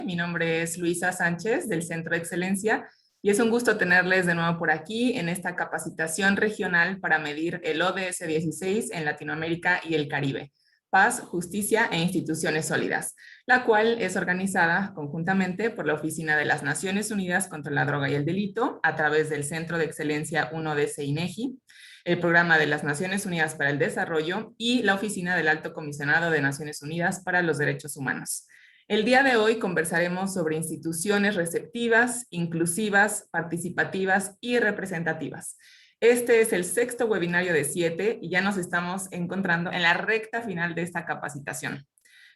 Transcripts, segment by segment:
Mi nombre es Luisa Sánchez del Centro de Excelencia y es un gusto tenerles de nuevo por aquí en esta capacitación regional para medir el ODS 16 en Latinoamérica y el Caribe, paz, justicia e instituciones sólidas, la cual es organizada conjuntamente por la Oficina de las Naciones Unidas contra la Droga y el Delito a través del Centro de Excelencia 1DS INEGI, el Programa de las Naciones Unidas para el Desarrollo y la Oficina del Alto Comisionado de Naciones Unidas para los Derechos Humanos. El día de hoy conversaremos sobre instituciones receptivas, inclusivas, participativas y representativas. Este es el sexto webinario de 7 y ya nos estamos encontrando en la recta final de esta capacitación.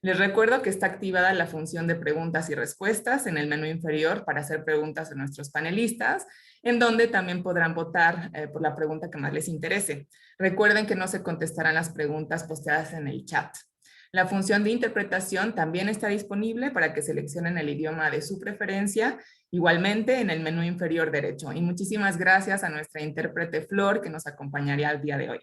Les recuerdo que está activada la función de preguntas y respuestas en el menú inferior para hacer preguntas a nuestros panelistas, en donde también podrán votar por la pregunta que más les interese. Recuerden que no se contestarán las preguntas posteadas en el chat. La función de interpretación también está disponible para que seleccionen el idioma de su preferencia, igualmente en el menú inferior derecho. Y muchísimas gracias a nuestra intérprete Flor, que nos acompañaría el día de hoy.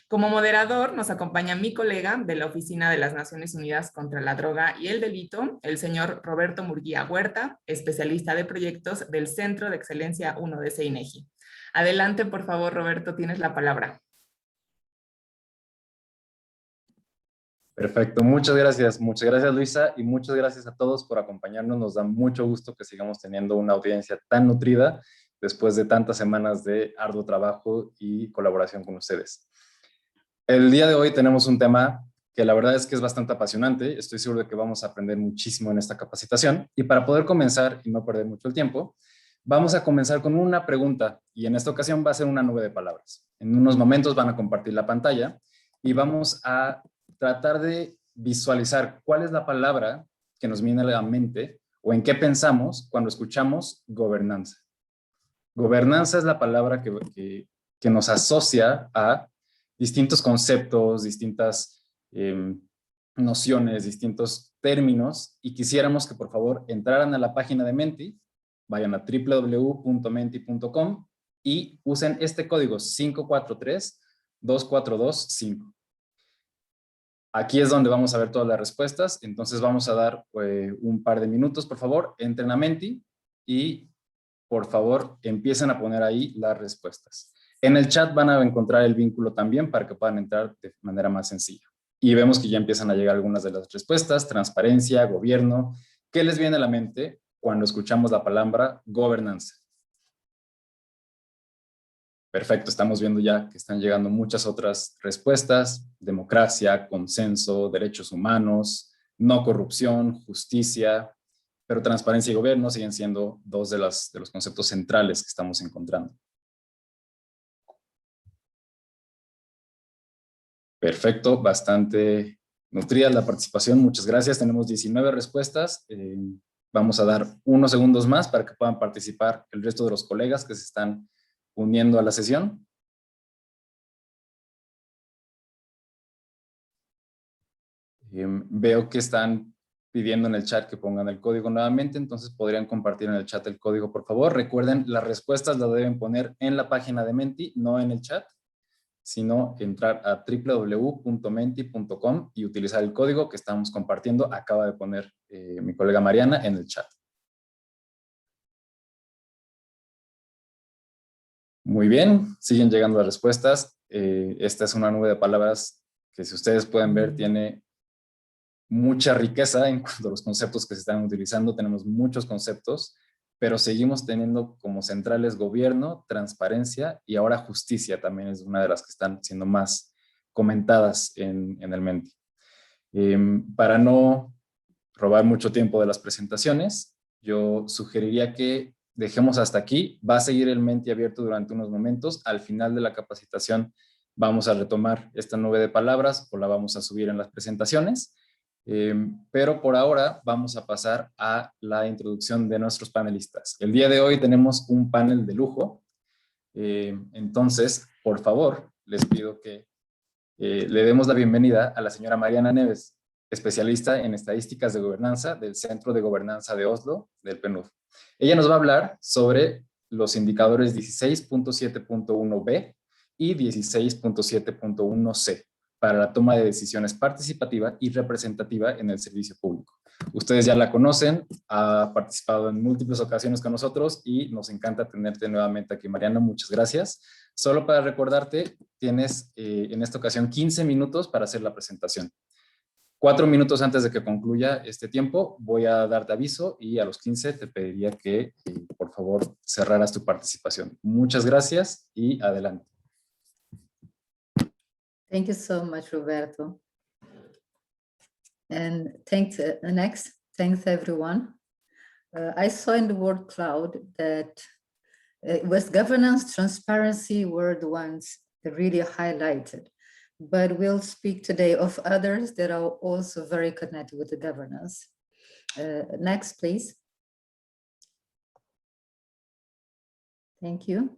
Como moderador nos acompaña mi colega de la Oficina de las Naciones Unidas contra la Droga y el Delito, el señor Roberto Murguía Huerta, especialista de proyectos del Centro de Excelencia 1DS INEGI. Adelante, por favor, Roberto, tienes la palabra. Perfecto, muchas gracias Luisa y muchas gracias a todos por acompañarnos. Nos da mucho gusto que sigamos teniendo una audiencia tan nutrida después de tantas semanas de arduo trabajo y colaboración con ustedes. El día de hoy tenemos un tema que la verdad es que es bastante apasionante. Estoy seguro de que vamos a aprender muchísimo en esta capacitación y para poder comenzar y no perder mucho el tiempo, vamos a comenzar con una pregunta y en esta ocasión va a ser una nube de palabras. En unos momentos van a compartir la pantalla y vamos a tratar de visualizar cuál es la palabra que nos viene a la mente o en qué pensamos cuando escuchamos gobernanza. Gobernanza es la palabra que nos asocia a distintos conceptos, distintas nociones, distintos términos y quisiéramos que por favor entraran a la página de Menti, vayan a www.menti.com y usen este código 543-2425. Aquí es donde vamos a ver todas las respuestas, entonces vamos a dar un par de minutos, por favor, entren a Menti y por favor empiecen a poner ahí las respuestas. En el chat van a encontrar el vínculo también para que puedan entrar de manera más sencilla. Y vemos que ya empiezan a llegar algunas de las respuestas, transparencia, gobierno. ¿Qué les viene a la mente cuando escuchamos la palabra gobernanza? Perfecto, estamos viendo ya que están llegando muchas otras respuestas: democracia, consenso, derechos humanos, no corrupción, justicia, pero transparencia y gobierno siguen siendo dos de los conceptos centrales que estamos encontrando. Perfecto, bastante nutrida la participación, muchas gracias. Tenemos 19 respuestas. Vamos a dar unos segundos más para que puedan participar el resto de los colegas que se están uniendo a la sesión. Veo que están pidiendo en el chat que pongan el código nuevamente, entonces podrían compartir en el chat el código, por favor. Recuerden, las respuestas las deben poner en la página de Menti, no en el chat, sino entrar a www.menti.com y utilizar el código que estamos compartiendo. Acaba de poner mi colega Mariana en el chat. Muy bien, siguen llegando las respuestas. Esta es una nube de palabras que, si ustedes pueden ver, tiene mucha riqueza en cuanto a los conceptos que se están utilizando. Tenemos muchos conceptos, pero seguimos teniendo como centrales gobierno, transparencia y ahora justicia también es una de las que están siendo más comentadas en el Menti. Para no robar mucho tiempo de las presentaciones, yo sugeriría que dejemos hasta aquí. Va a seguir el Menti abierto durante unos momentos. Al final de la capacitación vamos a retomar esta nube de palabras o la vamos a subir en las presentaciones. Pero por ahora vamos a pasar a la introducción de nuestros panelistas. El día de hoy tenemos un panel de lujo. Entonces, por favor, les pido que le demos la bienvenida a la señora Mariana Neves, especialista en estadísticas de gobernanza del Centro de Gobernanza de Oslo, del PNUD. Ella nos va a hablar sobre los indicadores 16.7.1b y 16.7.1c para la toma de decisiones participativa y representativa en el servicio público. Ustedes ya la conocen, ha participado en múltiples ocasiones con nosotros y nos encanta tenerte nuevamente aquí, Mariana. Muchas gracias. Solo para recordarte, tienes en esta ocasión 15 minutos para hacer la presentación. 4 minutos antes de que concluya este tiempo, voy a darte aviso y a los 15 te pediría que, por favor, cerraras tu participación. Muchas gracias y adelante. Thank you so much, Roberto. And thanks, everyone. I saw in the word cloud that it was governance, transparency were the ones that really highlighted. But we'll speak today of others that are also very connected with the governance. Next, please. Thank you.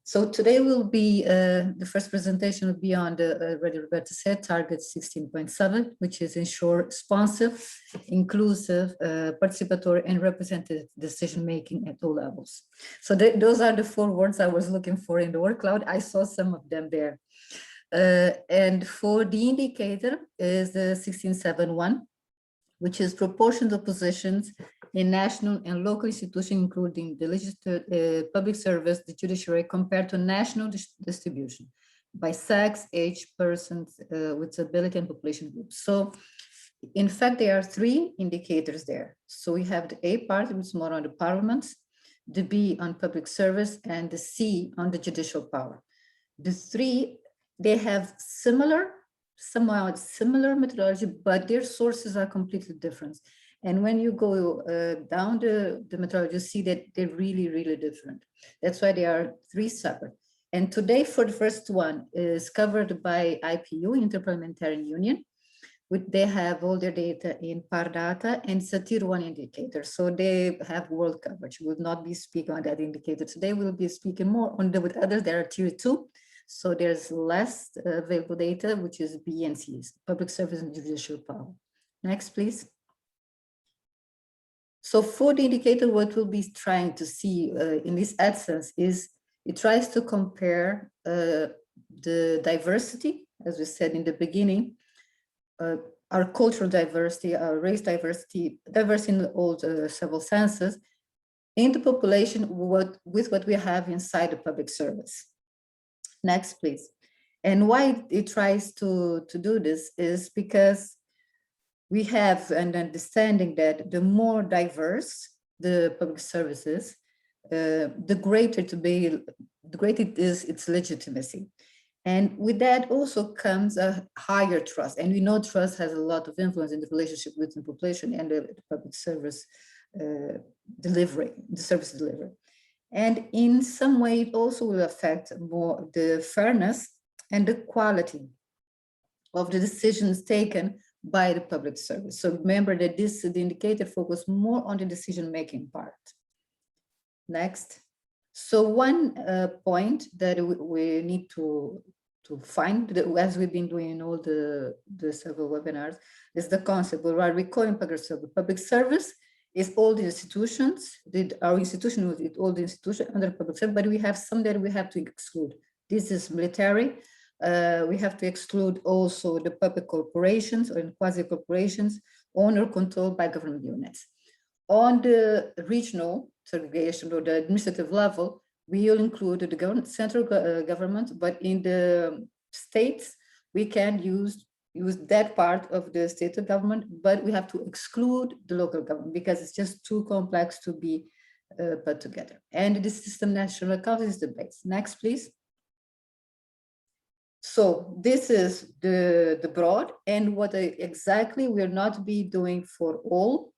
So today will be, the first presentation will be on the, already Roberto said, target 16.7, which is ensure responsive, inclusive, participatory, and representative decision-making at all levels. So those are the 4 words I was looking for in the word cloud. I saw some of them there. And for the indicator is the 16.7.1, which is proportions of positions in national and local institutions, including the legislative, public service, the judiciary, compared to national distribution by sex, age, persons with disability, and population groups. So in fact, there are 3 indicators there. So we have the A part, which is more on the parliaments, the B on public service, and the C on the judicial power. The 3, they have somewhat similar methodology, but their sources are completely different. And when you go down the methodology, you see that they're really, really different. That's why they are 3 separate. And today, for the first one, is covered by IPU, Interparliamentarian Union. They have all their data in Pardata, and it's a tier 1 indicator. So they have world coverage. We will not be speaking on that indicator today. We'll be speaking more on with others. There are tier 2. So there's less available data, which is B and C, public service and judicial power. Next, please. So for the indicator, what we'll be trying to see in this essence is it tries to compare the diversity, as we said in the beginning, our cultural diversity, our race diversity, diversity in all several senses, in the population with what we have inside the public service. Next, please. And why it tries to do this is because we have an understanding that the more diverse the public services, the greater it is its legitimacy. And with that also comes a higher trust. And we know trust has a lot of influence in the relationship between the population and the public service delivery, the service delivery. And in some way, it also will affect more the fairness and the quality of the decisions taken by the public service. So remember that the indicator focus more on the decision-making part. Next. So one point that we need to find, as we've been doing in all the several webinars, is the concept of what we call in public service is all the institutions, our institution with all the institutions under public service, but we have some that we have to exclude. This is military. We have to exclude also the public corporations or quasi-corporations owned or controlled by government units. On the regional segregation or the administrative level, we will include the central government, but in the states, we can use that part of the state government, but we have to exclude the local government because it's just too complex to be put together. And the system national account is the base. Next, please. So this is the broad, and what exactly we'll not be doing for all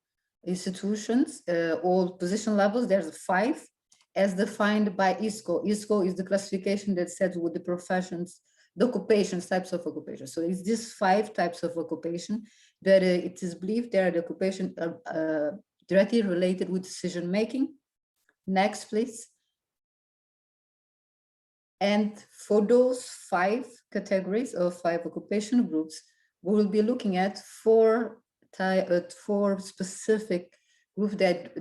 institutions, all position levels. There's 5 as defined by ISCO. ISCO is the classification that says with the professions, the occupations, types of occupation. So it's these 5 types of occupation that it is believed they are the occupation directly related with decision making. Next, please. And for those 5 categories or 5 occupation groups, we will be looking at 4 specific groups that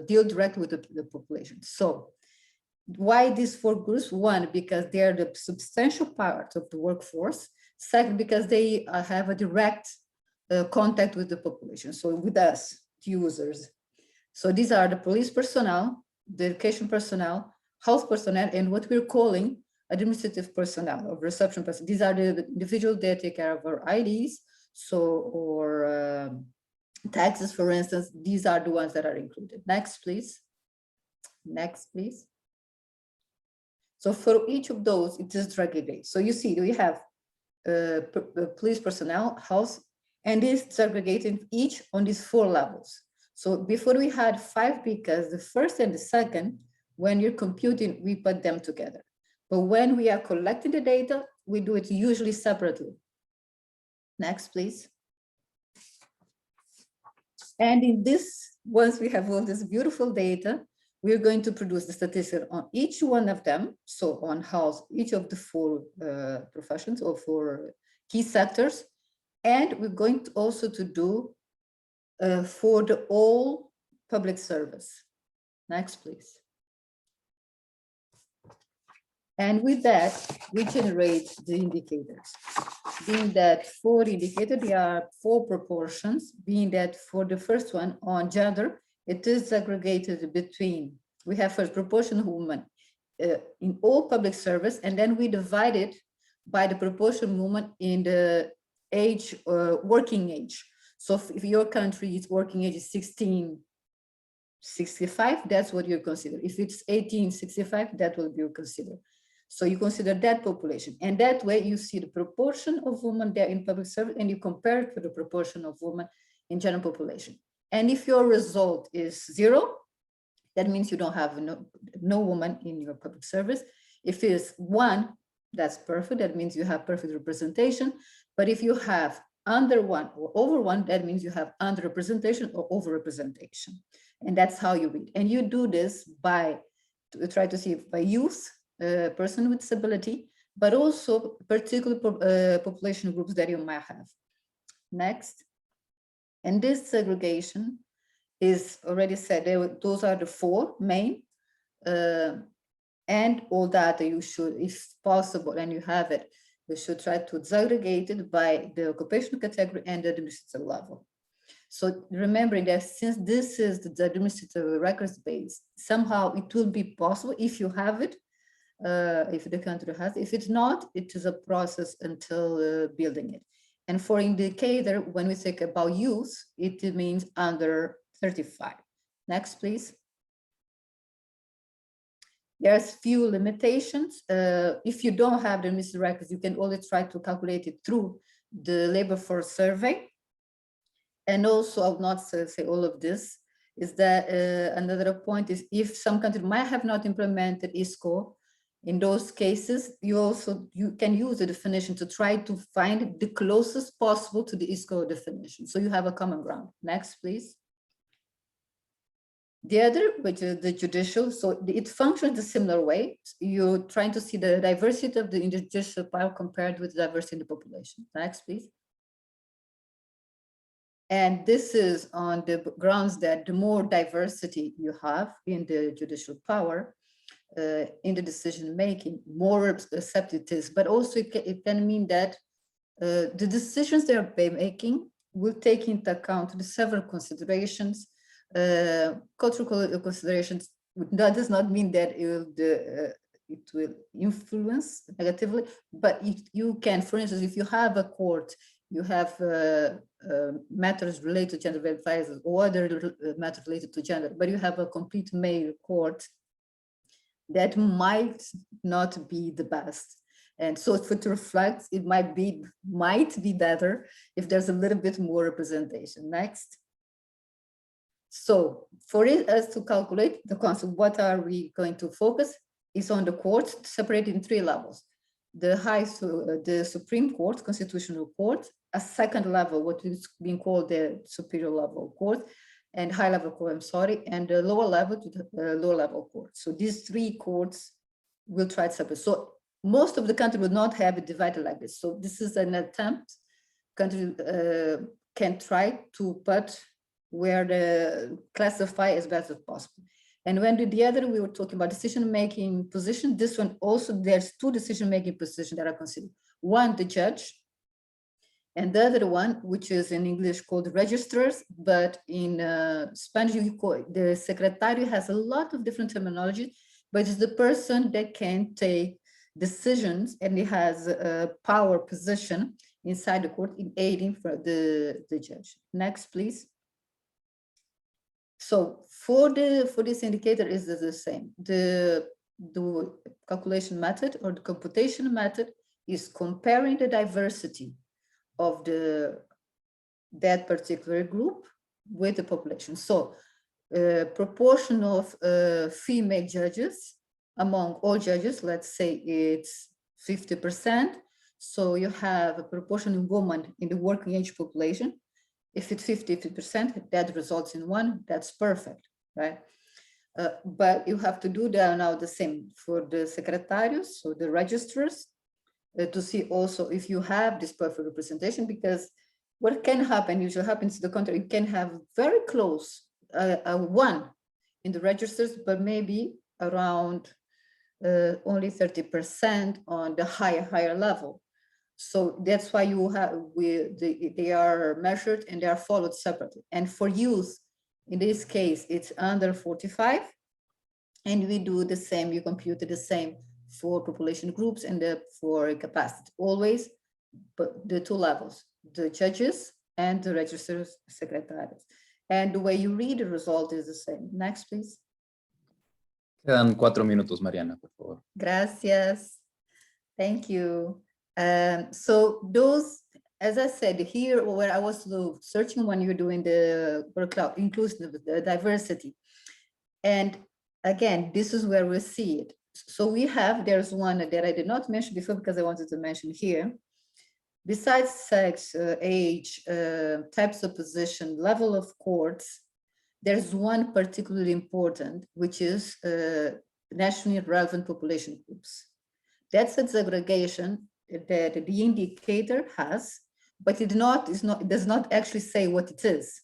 deal directly with the population. So why these 4 groups? 1, because they are the substantial part of the workforce. 2nd, because they have a direct contact with the population, so with us, users. So these are the police personnel, the education personnel, health personnel, and what we're calling administrative personnel or reception personnel. These are the individuals that take care of our IDs, or taxes, for instance. These are the ones that are included. Next, please. Next, please. So for each of those, it is segregated. So you see, we have police personnel, health, and it's segregated each on these 4 levels. So before we had 5 because the first and the second, when you're computing, we put them together. But when we are collecting the data, we do it usually separately. Next, please. And in this, once we have all this beautiful data, we're going to produce the statistic on each one of them. So on health, each of the 4 professions or 4 key sectors. And we're going to also to do for the all public service. Next, please. And with that, we generate the indicators. Being that 4 indicators, there are 4 proportions, being that for the first one on gender, it is segregated between, we have first proportion of women in all public service, and then we divide it by the proportion of women in the age, working age. So if your country is working age is 1665, that's what you consider. If it's 1865, that will be considered. So you consider that population, and that way you see the proportion of women there in public service, and you compare it with the proportion of women in general population. And if your result is 0, that means you don't have no woman in your public service. If it's 1, that's perfect. That means you have perfect representation. But if you have under 1 or over 1, that means you have underrepresentation or overrepresentation. And that's how you read. And you do this by try to see by youth, person with disability, but also particular population groups that you might have. Next. And this segregation is already said, those are the 4 main, and all data you should, if possible, and you have it, you should try to segregate it by the occupational category and the administrative level. So remembering that since this is the administrative records base, somehow it will be possible if you have it, if the country has, if it's not, it is a process until building it. And for indicator, when we think about youth, it means under 35. Next, please. There's few limitations. If you don't have the administrative records, you can always try to calculate it through the labor force survey. And also, I'll not say all of this, is that another point is if some country might have not implemented ISCO, in those cases, you can use the definition to try to find the closest possible to the ISCO definition. So you have a common ground. Next, please. The other, which is the judicial, so it functions a similar way. You're trying to see the diversity of the judicial power compared with the diversity in the population. Next, please. And this is on the grounds that the more diversity you have in the judicial power, in the decision making, more accepted it is. But also it can mean that the decisions they are making will take into account the several considerations, cultural considerations. That does not mean that it will influence negatively, but you can, for instance, if you have a court, you have matters related to gender verifiers or other matters related to gender, but you have a complete male court, that might not be the best. And so for to reflect, it might be better if there's a little bit more representation. Next. So for us to calculate the concept, what are we going to focus is on the courts separated in 3 levels. The Supreme Court, Constitutional Court, a second level, what is being called the superior level court, and high level court, I'm sorry, and the lower level to the lower level court. So these 3 courts will try to separate. So most of the country will not have it divided like this. So this is an attempt, country can try to put where the classify as best as possible. And when the other, we were talking about decision-making position, this one also, there's 2 decision-making positions that are considered. One, the judge, And the other one, which is in English called registers, but in Spanish, the secretario has a lot of different terminology, but it's the person that can take decisions, and he has a power position inside the court in aiding for the judge. Next, please. So for this indicator is the same. The calculation method or the computation method is comparing the diversity of that particular group with the population. So proportion of female judges among all judges, let's say it's 50%. So you have a proportion of women in the working age population. If it's 50%, that results in 1, that's perfect, right? But you have to do that now the same for the secretarios, so the registrars, to see also if you have this perfect representation, because what can happen, usually happens to the contrary, you can have very close, a 1 in the registers, but maybe around only 30% on the higher level. So that's why you have, they are measured and they are followed separately. And for youth, in this case, it's under 45. And we do the same, you compute the same for population groups and for capacity, always, but the 2 levels, the judges and the registers secretaries. And the way you read the result is the same. Next, please. Quedan 4 minutos, Mariana, por favor. Gracias. Thank you. So those, as I said, here where I was searching when you're doing the workload, inclusive, the diversity. And again, this is where we see it. So we have, there's one that I did not mention before because I wanted to mention here. Besides sex, age, types of position, level of courts, there's one particularly important, which is nationally relevant population groups. That's a disaggregation that the indicator has, but it does not actually say what it is.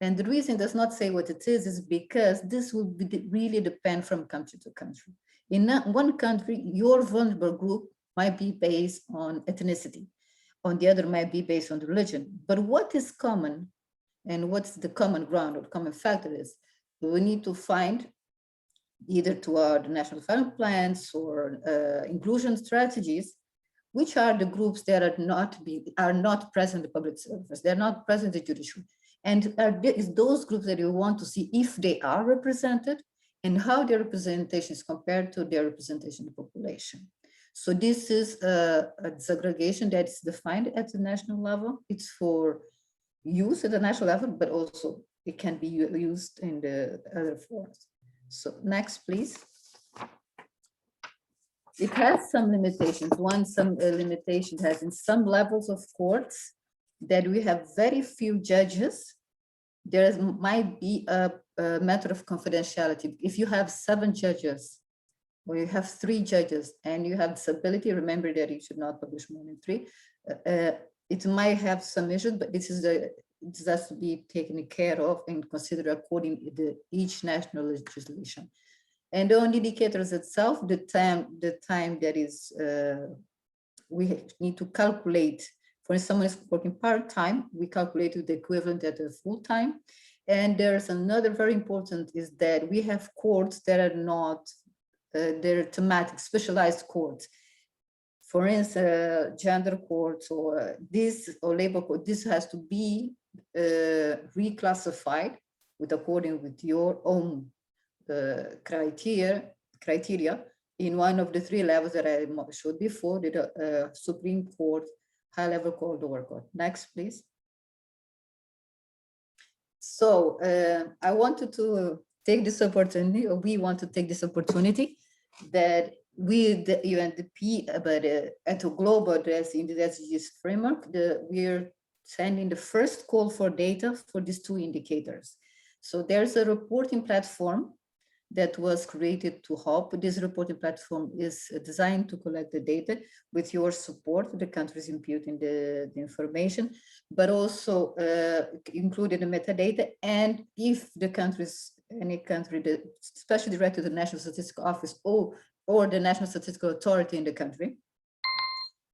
And the reason it does not say what it is because this will really depend from country to country. In one country, your vulnerable group might be based on ethnicity. On the other might be based on religion. But what is common and what's the common ground or common factor is, we need to find either to the national development plans or inclusion strategies, which are the groups that are not present in the public service, they're not present in the judiciary. And it's those groups that you want to see if they are represented and how their representation is compared to their representation in the population. So this is a disaggregation that is defined at the national level. It's for use at the national level, but also it can be used in the other forms. So next, please. It has some limitations. Some limitation has in some levels of courts that we have very few judges. There might be a matter of confidentiality. If you have 7 judges, or you have 3 judges, and you have disability, remember that you should not publish more than 3. It might have some issues, but this has to be taken care of and considered according to each national legislation. And on indicators itself, the time that is, we need to calculate. For someone is working part-time, we calculate the equivalent at a full-time. And there's another very important is that we have courts that are not, they're thematic, specialized courts. For instance, gender courts or labor court, this has to be reclassified according with your own criteria in one of the 3 levels that I showed before, the Supreme Court, high level court, lower court. Next, please. So I wanted to take this opportunity, or we want to take this opportunity that with the UNDP, but at a global address in the SDGs framework, we're sending the first call for data for these 2 indicators. So there's a reporting platform that was created to help. This reporting platform is designed to collect the data with your support, the countries imputing the information, but also including the metadata. And if the countries, any country, especially directed to the National Statistical Office or the National Statistical Authority in the country,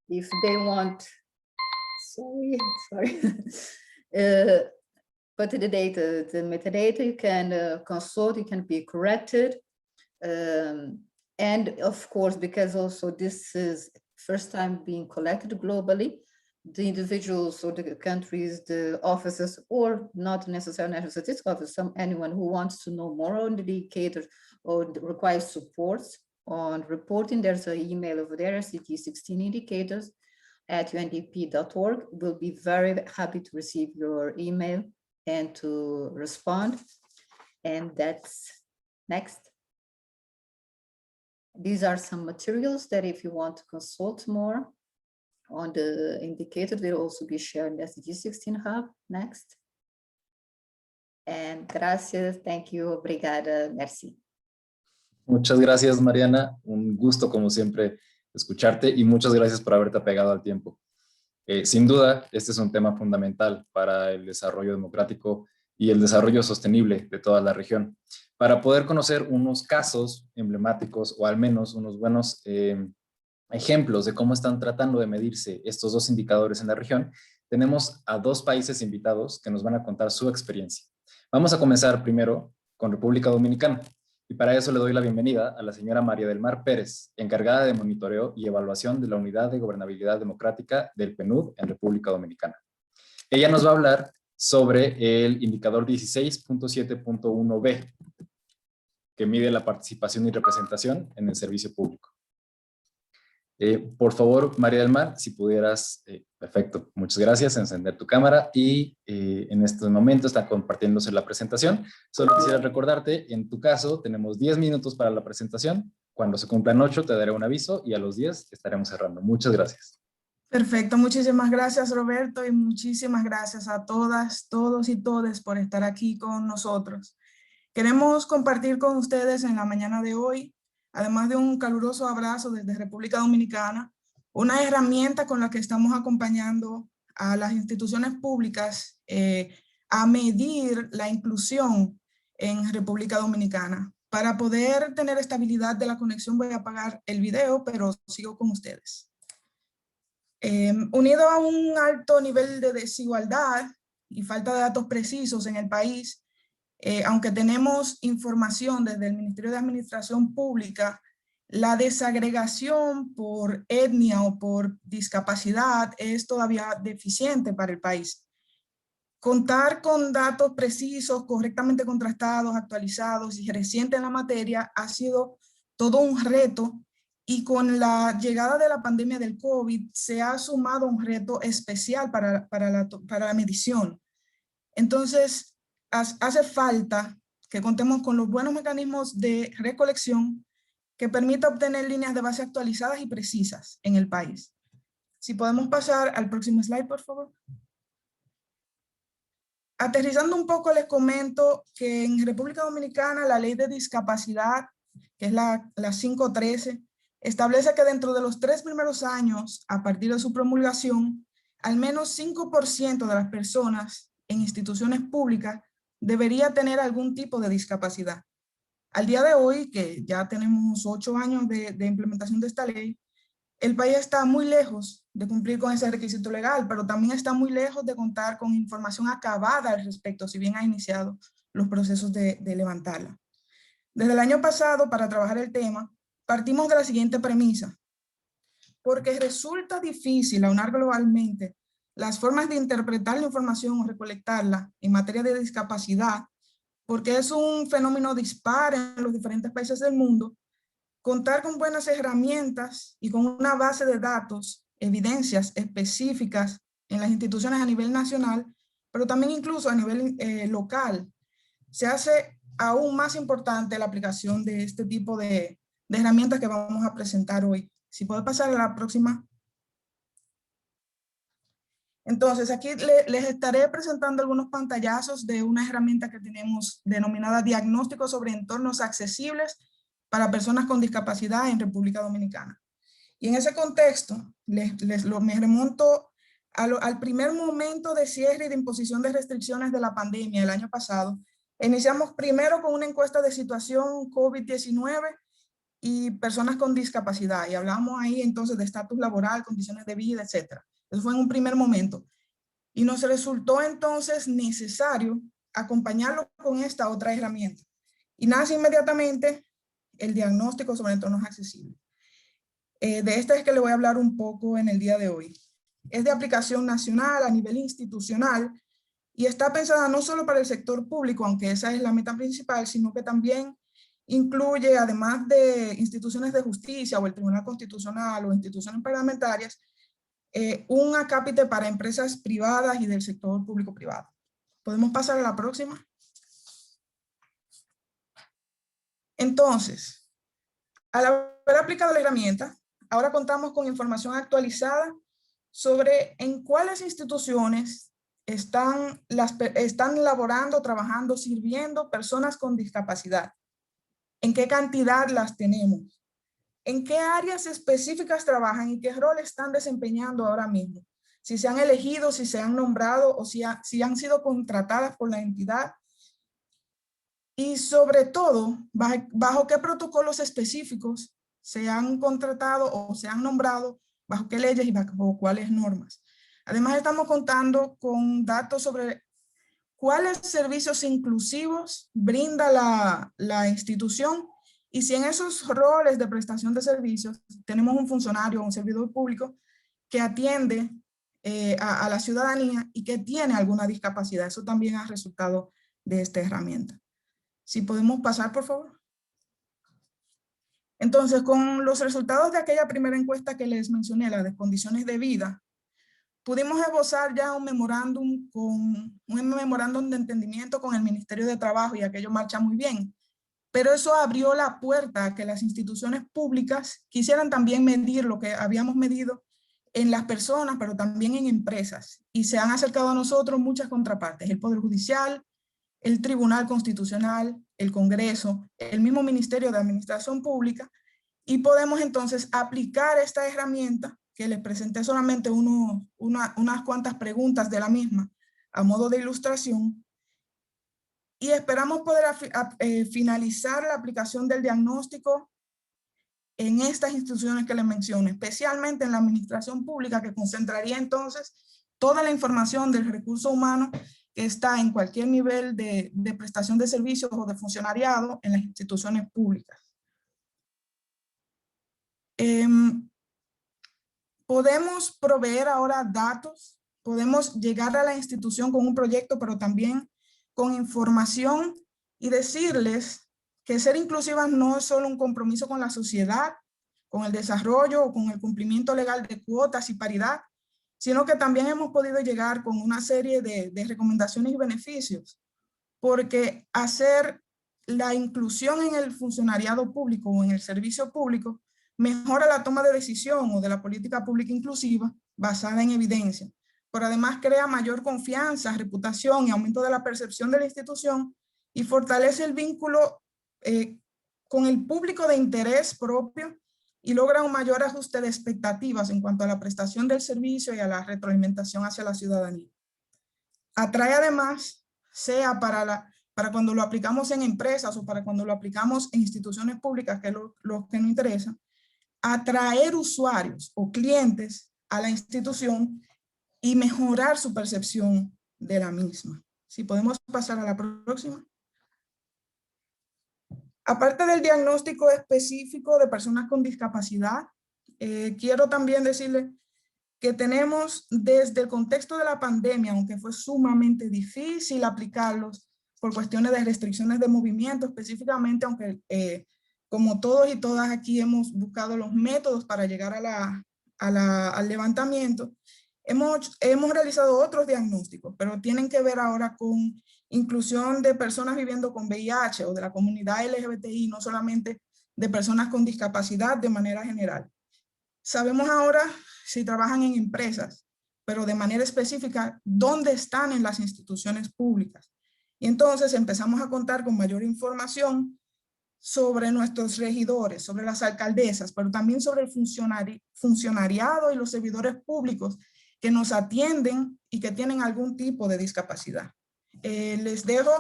if they want, sorry. But the data, the metadata, you can consult, you can be corrected. And of course, because also this is first time being collected globally, the individuals or the countries, the offices, or not necessarily National Statistics Office, anyone who wants to know more on the indicators or requires support on reporting, there's an email over there, cg16indicators@undp.org. We'll be very happy to receive your email and to respond. And that's next. These are some materials that if you want to consult more on the indicator, they'll also be shared in the SDG16 Hub. Next. And gracias, thank you, obrigada, merci. Muchas gracias, Mariana. Un gusto, como siempre, escucharte y muchas gracias por haberte apegado al tiempo. Sin duda, este es un tema fundamental para el desarrollo democrático y el desarrollo sostenible de toda la región. Para poder conocer unos casos emblemáticos o al menos unos buenos ejemplos de cómo están tratando de medirse estos dos indicadores en la región, tenemos a dos países invitados que nos van a contar su experiencia. Vamos a comenzar primero con República Dominicana. Y para eso le doy la bienvenida a la señora María del Mar Pérez, encargada de monitoreo y evaluación de la Unidad de Gobernabilidad Democrática del PNUD en República Dominicana. Ella nos va a hablar sobre el indicador 16.7.1b, que mide la participación y representación en el servicio público. Por favor, María del Mar, si pudieras, perfecto, muchas gracias, encender tu cámara y en este momento está compartiéndose la presentación. Solo quisiera recordarte, en tu caso, tenemos 10 minutos para la presentación. Cuando se cumplan 8 te daré un aviso y a los 10 estaremos cerrando. Muchas gracias. Perfecto, muchísimas gracias, Roberto, y muchísimas gracias a todas, todos y todes por estar aquí con nosotros. Queremos compartir con ustedes en la mañana de hoy, además de un caluroso abrazo desde República Dominicana, una herramienta con la que estamos acompañando a las instituciones públicas a medir la inclusión en República Dominicana. Para poder tener estabilidad de la conexión voy a apagar el video, pero sigo con ustedes. Unido a un alto nivel de desigualdad y falta de datos precisos en el país, aunque tenemos información desde el Ministerio de Administración Pública, la desagregación por etnia o por discapacidad es todavía deficiente para el país. Contar con datos precisos, correctamente contrastados, actualizados y recientes en la materia ha sido todo un reto, y con la llegada de la pandemia del COVID se ha sumado un reto especial para la medición. Entonces, hace falta que contemos con los buenos mecanismos de recolección que permita obtener líneas de base actualizadas y precisas en el país. Si podemos pasar al próximo slide, por favor. Aterrizando un poco, les comento que en República Dominicana la ley de discapacidad, que es la 513, establece que dentro de los 3 primeros años, a partir de su promulgación, al menos 5% de las personas en instituciones públicas debería tener algún tipo de discapacidad. Al día de hoy, que ya tenemos 8 años de implementación de esta ley, el país está muy lejos de cumplir con ese requisito legal, pero también está muy lejos de contar con información acabada al respecto, si bien ha iniciado los procesos de levantarla. Desde el año pasado, para trabajar el tema, partimos de la siguiente premisa: porque resulta difícil aunar globalmente las formas de interpretar la información o recolectarla en materia de discapacidad, porque es un fenómeno dispar en los diferentes países del mundo, contar con buenas herramientas y con una base de datos, evidencias específicas en las instituciones a nivel nacional, pero también incluso a nivel local, se hace aún más importante la aplicación de este tipo de herramientas que vamos a presentar hoy. Si puedo pasar a la próxima. Entonces, aquí les estaré presentando algunos pantallazos de una herramienta que tenemos denominada Diagnóstico sobre entornos accesibles para personas con discapacidad en República Dominicana. Y en ese contexto, me remonto al primer momento de cierre y de imposición de restricciones de la pandemia el año pasado. Iniciamos primero con una encuesta de situación COVID-19 y personas con discapacidad, y hablamos ahí entonces de estatus laboral, condiciones de vida, etc. Eso fue en un primer momento. Y nos resultó entonces necesario acompañarlo con esta otra herramienta. Y nace inmediatamente el diagnóstico sobre entornos accesibles. De este es que le voy a hablar un poco en el día de hoy. Es de aplicación nacional a nivel institucional y está pensada no solo para el sector público, aunque esa es la meta principal, sino que también incluye, además de instituciones de justicia o el Tribunal Constitucional o instituciones parlamentarias, un acápite para empresas privadas y del sector público-privado. ¿Podemos pasar a la próxima? Entonces, al haber aplicado la herramienta, ahora contamos con información actualizada sobre en cuáles instituciones están laborando, trabajando, sirviendo personas con discapacidad. ¿En qué cantidad las tenemos? ¿En qué áreas específicas trabajan y qué rol están desempeñando ahora mismo? Si se han elegido, si se han nombrado o si han sido contratadas por la entidad. Y sobre todo, bajo qué protocolos específicos se han contratado o se han nombrado, bajo qué leyes y bajo cuáles normas. Además, estamos contando con datos sobre cuáles servicios inclusivos brinda la institución y si en esos roles de prestación de servicios tenemos un funcionario o un servidor público que atiende a la ciudadanía y que tiene alguna discapacidad. Eso también ha resultado de esta herramienta. Si podemos pasar, por favor. Entonces, con los resultados de aquella primera encuesta que les mencioné, la de condiciones de vida, pudimos esbozar ya un memorándum de entendimiento con el Ministerio de Trabajo y aquello marcha muy bien. Pero eso abrió la puerta a que las instituciones públicas quisieran también medir lo que habíamos medido en las personas, pero también en empresas. Y se han acercado a nosotros muchas contrapartes, el Poder Judicial, el Tribunal Constitucional, el Congreso, el mismo Ministerio de Administración Pública, y podemos entonces aplicar esta herramienta, que les presenté solamente unas cuantas preguntas de la misma, a modo de ilustración, y esperamos poder finalizar la aplicación del diagnóstico en estas instituciones que les menciono, especialmente en la administración pública, que concentraría entonces toda la información del recurso humano que está en cualquier nivel de prestación de servicios o de funcionariado en las instituciones públicas. Podemos proveer ahora datos, podemos llegar a la institución con un proyecto, pero también con información y decirles que ser inclusivas no es solo un compromiso con la sociedad, con el desarrollo o con el cumplimiento legal de cuotas y paridad, sino que también hemos podido llegar con una serie de recomendaciones y beneficios, porque hacer la inclusión en el funcionariado público o en el servicio público mejora la toma de decisión o de la política pública inclusiva basada en evidencia, pero además crea mayor confianza, reputación y aumento de la percepción de la institución y fortalece el vínculo con el público de interés propio y logra un mayor ajuste de expectativas en cuanto a la prestación del servicio y a la retroalimentación hacia la ciudadanía. Atrae además, sea para cuando lo aplicamos en empresas o para cuando lo aplicamos en instituciones públicas, que es lo que nos interesa, atraer usuarios o clientes a la institución y mejorar su percepción de la misma. Si podemos pasar a la próxima. Aparte del diagnóstico específico de personas con discapacidad, quiero también decirles que tenemos desde el contexto de la pandemia, aunque fue sumamente difícil aplicarlos por cuestiones de restricciones de movimiento específicamente, aunque como todos y todas aquí hemos buscado los métodos para llegar al levantamiento, hemos realizado otros diagnósticos, pero tienen que ver ahora con inclusión de personas viviendo con VIH o de la comunidad LGBTI, no solamente de personas con discapacidad de manera general. Sabemos ahora si trabajan en empresas, pero de manera específica, dónde están en las instituciones públicas. Y entonces empezamos a contar con mayor información sobre nuestros regidores, sobre las alcaldesas, pero también sobre el funcionariado y los servidores públicos que nos atienden y que tienen algún tipo de discapacidad. Les dejo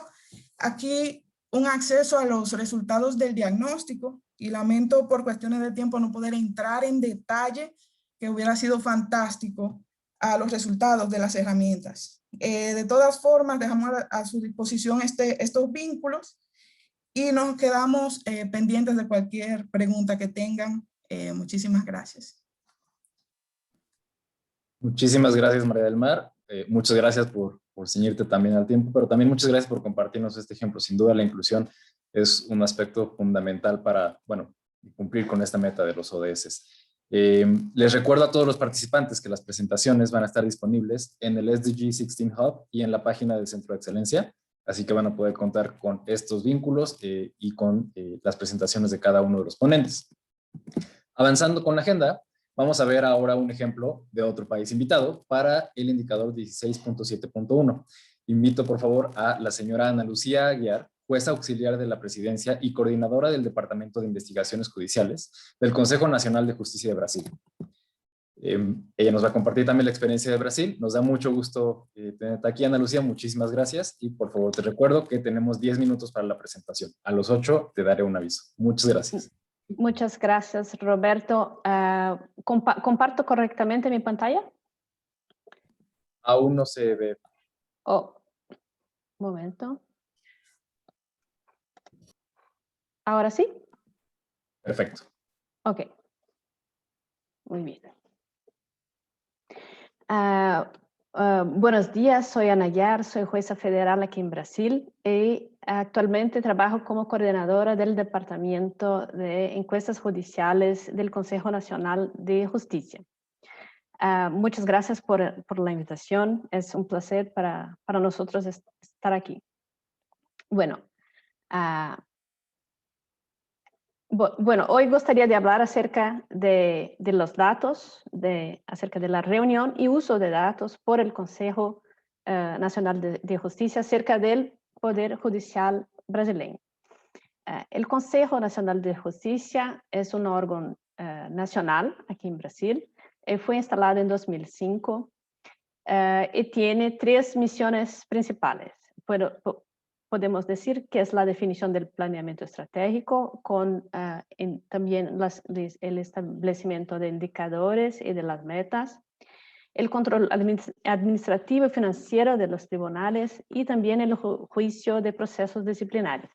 aquí un acceso a los resultados del diagnóstico y lamento por cuestiones de tiempo no poder entrar en detalle, que hubiera sido fantástico a los resultados de las herramientas. De todas formas, dejamos a su disposición estos vínculos y nos quedamos pendientes de cualquier pregunta que tengan. Muchísimas gracias. Muchísimas gracias, María del Mar. Muchas gracias por ceñirte también al tiempo, pero también muchas gracias por compartirnos este ejemplo. Sin duda, la inclusión es un aspecto fundamental para, bueno, cumplir con esta meta de los ODS. Les recuerdo a todos los participantes que las presentaciones van a estar disponibles en el SDG 16 Hub y en la página del Centro de Excelencia, así que van a poder contar con estos vínculos y con las presentaciones de cada uno de los ponentes. Avanzando con la agenda, vamos a ver ahora un ejemplo de otro país invitado para el indicador 16.7.1. Invito por favor a la señora Ana Lucía Aguiar, jueza auxiliar de la Presidencia y coordinadora del Departamento de Investigaciones Judiciales del Consejo Nacional de Justicia de Brasil. Ella nos va a compartir también la experiencia de Brasil. Nos da mucho gusto tenerte aquí, Ana Lucía. Muchísimas gracias. Y por favor, te recuerdo que tenemos 10 minutos para la presentación. A los 8 te daré un aviso. Muchas gracias. Muchas gracias, Roberto. ¿Comparto correctamente mi pantalla? Aún no se ve. Oh, un momento. ¿Ahora sí? Perfecto. Ok. Muy bien. Buenos días, soy Ana Aguiar, soy jueza federal aquí en Brasil y actualmente trabajo como coordinadora del Departamento de Encuestas Judiciales del Consejo Nacional de Justicia. Muchas gracias por la invitación, es un placer para nosotros estar aquí. Bueno, hoy gustaría de hablar acerca de los datos, acerca de la reunión y uso de datos por el Consejo Nacional de Justicia acerca del Poder Judicial brasileño. El Consejo Nacional de Justicia es un órgano nacional aquí en Brasil. Fue instalado en 2005 y tiene 3 misiones principales. Podemos decir que es la definición del planeamiento estratégico con también el establecimiento de indicadores y de las metas, el control administrativo y financiero de los tribunales y también el juicio de procesos disciplinarios.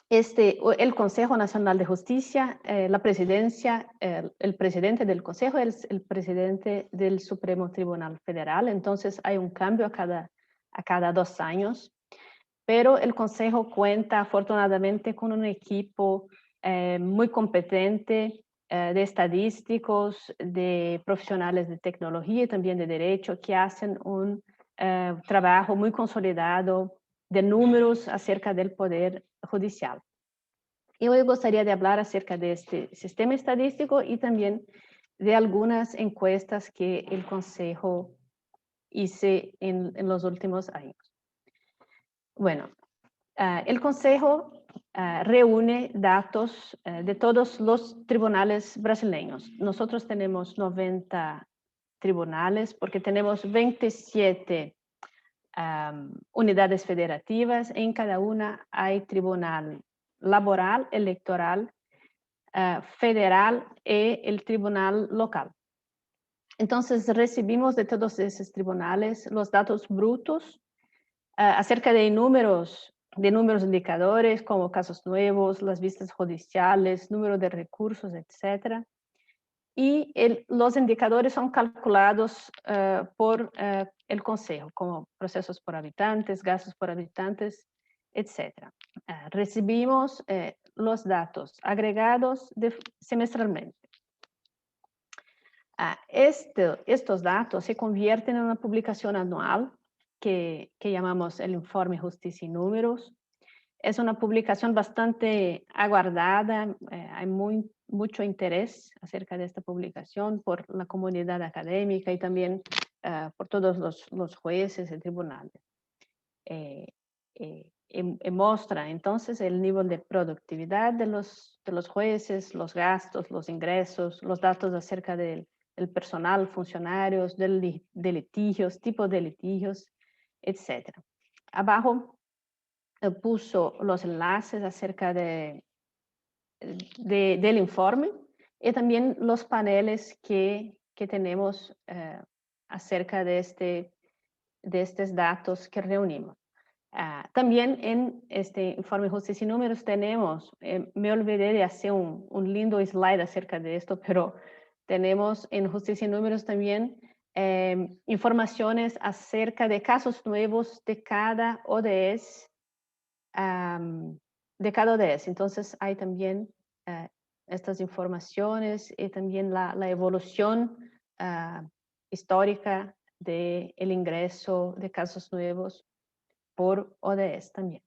El Consejo Nacional de Justicia, la presidencia, el presidente del Consejo es el presidente del Supremo Tribunal Federal, entonces hay un cambio a cada 2 años, pero el Consejo cuenta afortunadamente con un equipo muy competente de estadísticos, de profesionales de tecnología y también de derecho que hacen un trabajo muy consolidado de números acerca del Poder Judicial. Y hoy gustaría de hablar acerca de este sistema estadístico y también de algunas encuestas que el Consejo hice en los últimos años. Bueno, el Consejo reúne datos de todos los tribunales brasileños. Nosotros tenemos 90 tribunales porque tenemos 27 unidades federativas. En cada una hay tribunal laboral, electoral, federal y el tribunal local. Entonces recibimos de todos esos tribunales los datos brutos acerca de números indicadores como casos nuevos, las vistas judiciales, número de recursos, etc. Y los indicadores son calculados por el Consejo, como procesos por habitantes, gastos por habitantes, etc. Recibimos los datos agregados semestralmente. Estos datos se convierten en una publicación anual que llamamos el Informe Justicia y Números. Es una publicación bastante aguardada, hay mucho interés acerca de esta publicación por la comunidad académica y también por todos los jueces y tribunales. Muestra entonces el nivel de productividad de los jueces, los gastos, los ingresos, los datos acerca del personal, funcionarios, de litigios, tipo de litigios, etc. Abajo puso los enlaces acerca del informe y también los paneles que que tenemos acerca de estos datos que reunimos. También en este informe Justicia y Números tenemos, me olvidé de hacer un lindo slide acerca de esto, pero tenemos en Justicia y Números también informaciones acerca de casos nuevos de cada ODS. Entonces hay también estas informaciones y también la evolución histórica del ingreso de casos nuevos por ODS también.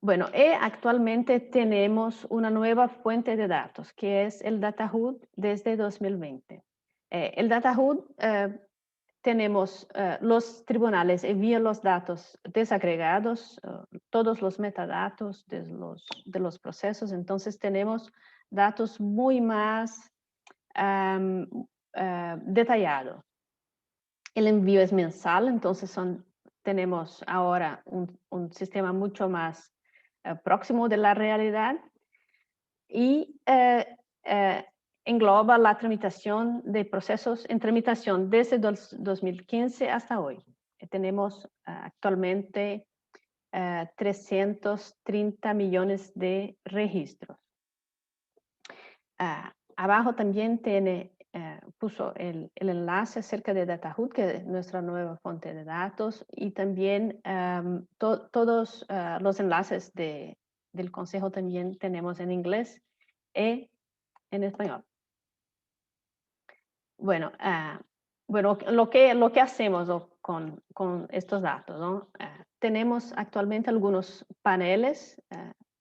Bueno, actualmente tenemos una nueva fuente de datos, que es el DataHub desde 2020. El DataHub tenemos los tribunales envían los datos desagregados, todos los metadatos de los procesos, entonces tenemos datos muy más detallados. El envío es mensal, entonces tenemos ahora un sistema mucho más próximo de la realidad y engloba la tramitación de procesos en tramitación desde 2015 hasta hoy. Tenemos actualmente 330 millones de registros. Abajo también puso el enlace acerca de DataHub, que es nuestra nueva fuente de datos, y también todos los enlaces del Consejo también tenemos en inglés y en español. Bueno, lo que hacemos con estos datos, ¿no? Tenemos actualmente algunos paneles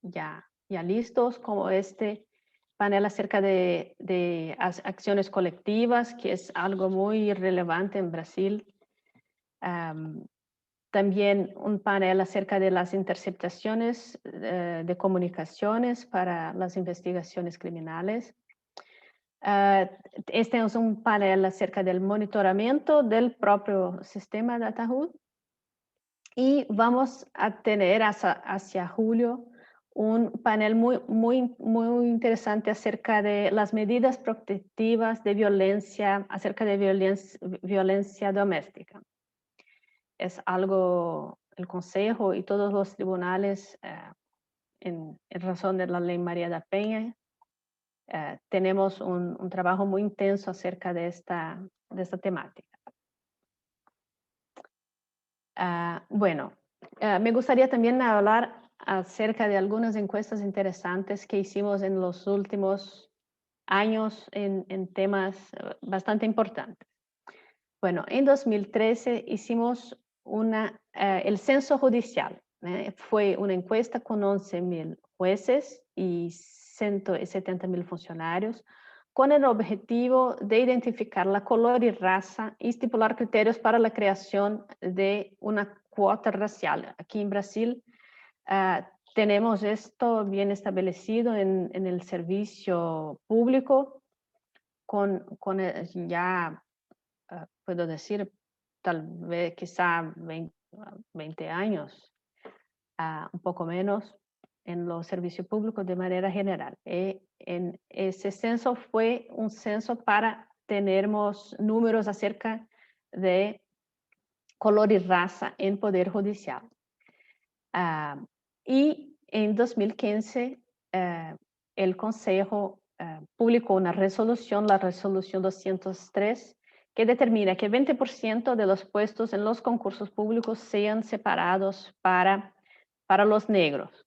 ya listos, como este panel acerca de acciones colectivas, que es algo muy relevante en Brasil. También un panel acerca de las interceptaciones de comunicaciones para las investigaciones criminales. Este es un panel acerca del monitoramiento del propio sistema DataHub y vamos a tener hacia julio un panel muy interesante acerca de las medidas protectivas de violencia, acerca de violencia doméstica. Es algo, el Consejo y todos los tribunales en razón de la ley María da Penha, tenemos un trabajo muy intenso acerca de esta temática. Me gustaría también hablar acerca de algunas encuestas interesantes que hicimos en los últimos años en temas bastante importantes. Bueno, en 2013 hicimos el censo judicial. Fue una encuesta con 11.000 jueces y 170.000 funcionarios, con el objetivo de identificar la color y raza y estipular criterios para la creación de una cuota racial. Aquí en Brasil tenemos esto bien establecido en el servicio público, ya puedo decir, tal vez quizá 20 años, un poco menos, en los servicios públicos de manera general. En ese censo fue un censo para tener números acerca de color y raza en Poder Judicial. Y en 2015 el Consejo publicó una resolución, la resolución 203, que determina que 20% de los puestos en los concursos públicos sean separados para los negros.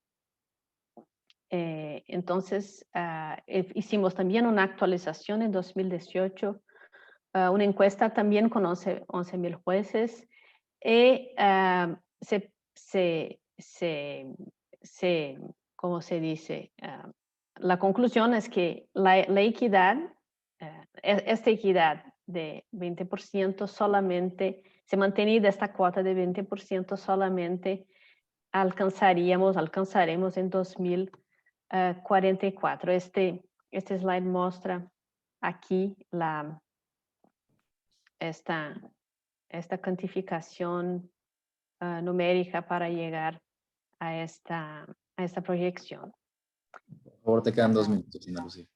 Entonces, hicimos también una actualización en 2018, una encuesta también con 11.000 jueces, y ¿cómo se dice? La conclusión es que la equidad, esta equidad de 20% solamente, se mantenida esta cuota de 20% solamente alcanzaremos en 2044. Este slide muestra aquí esta cuantificación numérica para llegar a esta proyección. Por favor, te quedan 2 minutos, Ana Lucía.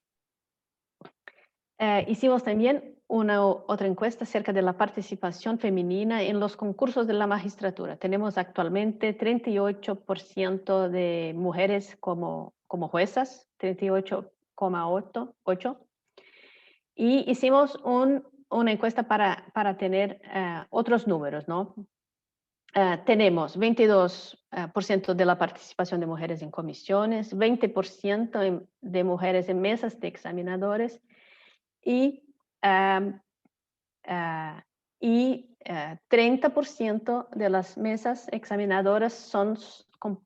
Hicimos también otra encuesta acerca de la participación femenina en los concursos de la magistratura. Tenemos actualmente 38% de mujeres como juezas, 38,8%. Y hicimos una encuesta para tener otros números, ¿no? Tenemos 22% de la participación de mujeres en comisiones, 20% de mujeres en mesas de examinadores y 30% de las mesas examinadoras son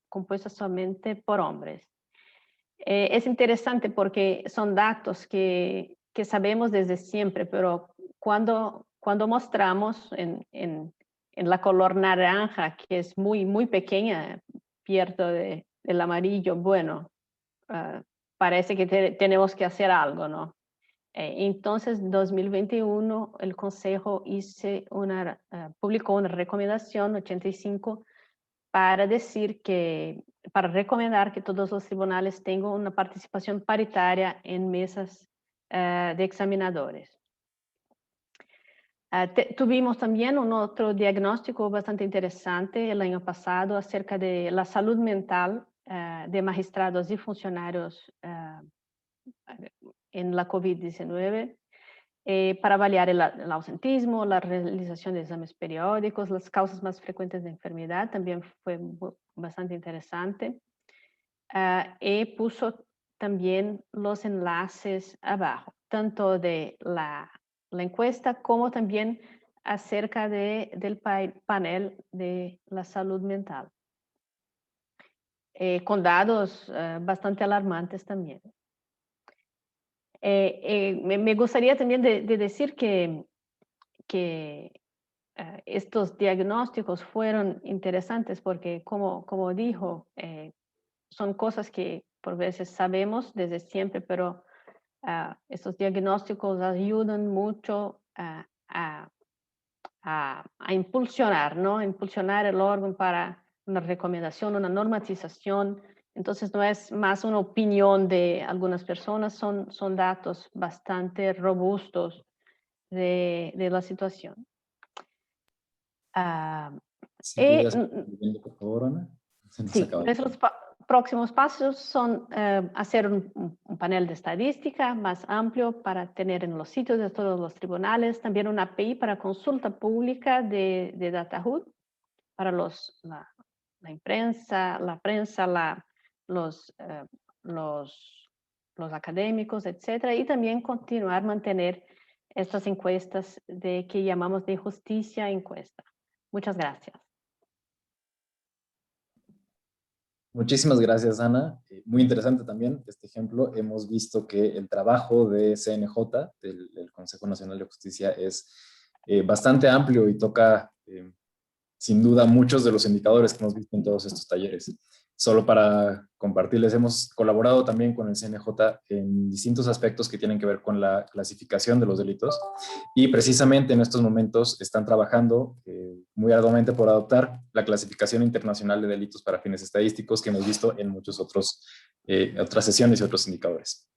compuestas solamente por hombres. Es interesante porque son datos que sabemos desde siempre, pero cuando mostramos en la color naranja, que es muy, muy pequeña, pierde del amarillo, bueno, parece que tenemos que hacer algo, ¿no? Entonces, en 2021, el Consejo publicó una recomendación 85 para recomendar que todos los tribunales tengan una participación paritaria en mesas de examinadores. Tuvimos también un otro diagnóstico bastante interesante el año pasado acerca de la salud mental de magistrados y funcionarios en la COVID-19 para avaliar el ausentismo, la realización de exámenes periódicos, las causas más frecuentes de enfermedad, también fue bastante interesante. Y puso también los enlaces abajo, tanto de la encuesta como también acerca del panel de la salud mental, con datos bastante alarmantes también. Me gustaría también de decir que estos diagnósticos fueron interesantes porque, como dijo, son cosas que por veces sabemos desde siempre, pero estos diagnósticos ayudan mucho a impulsionar, ¿no? Impulsionar el órgano para una recomendación, una normatización. Entonces no es más una opinión de algunas personas, son datos bastante robustos de la situación. Sí, por favor, Ana. Sí, nuestros próximos pasos son hacer un panel de estadística más amplio para tener en los sitios de todos los tribunales, también una API para consulta pública de DataHood para la prensa, los académicos, etcétera, y también mantener estas encuestas que llamamos de justicia encuesta. Muchas gracias. Muchísimas gracias, Ana. Muy interesante también este ejemplo. Hemos visto que el trabajo de CNJ, del Consejo Nacional de Justicia, es bastante amplio y toca, sin duda, muchos de los indicadores que hemos visto en todos estos talleres. Solo para compartirles, hemos colaborado también con el CNJ en distintos aspectos que tienen que ver con la clasificación de los delitos y precisamente en estos momentos están trabajando muy arduamente por adoptar la clasificación internacional de delitos para fines estadísticos que hemos visto en muchos otras sesiones y otros indicadores.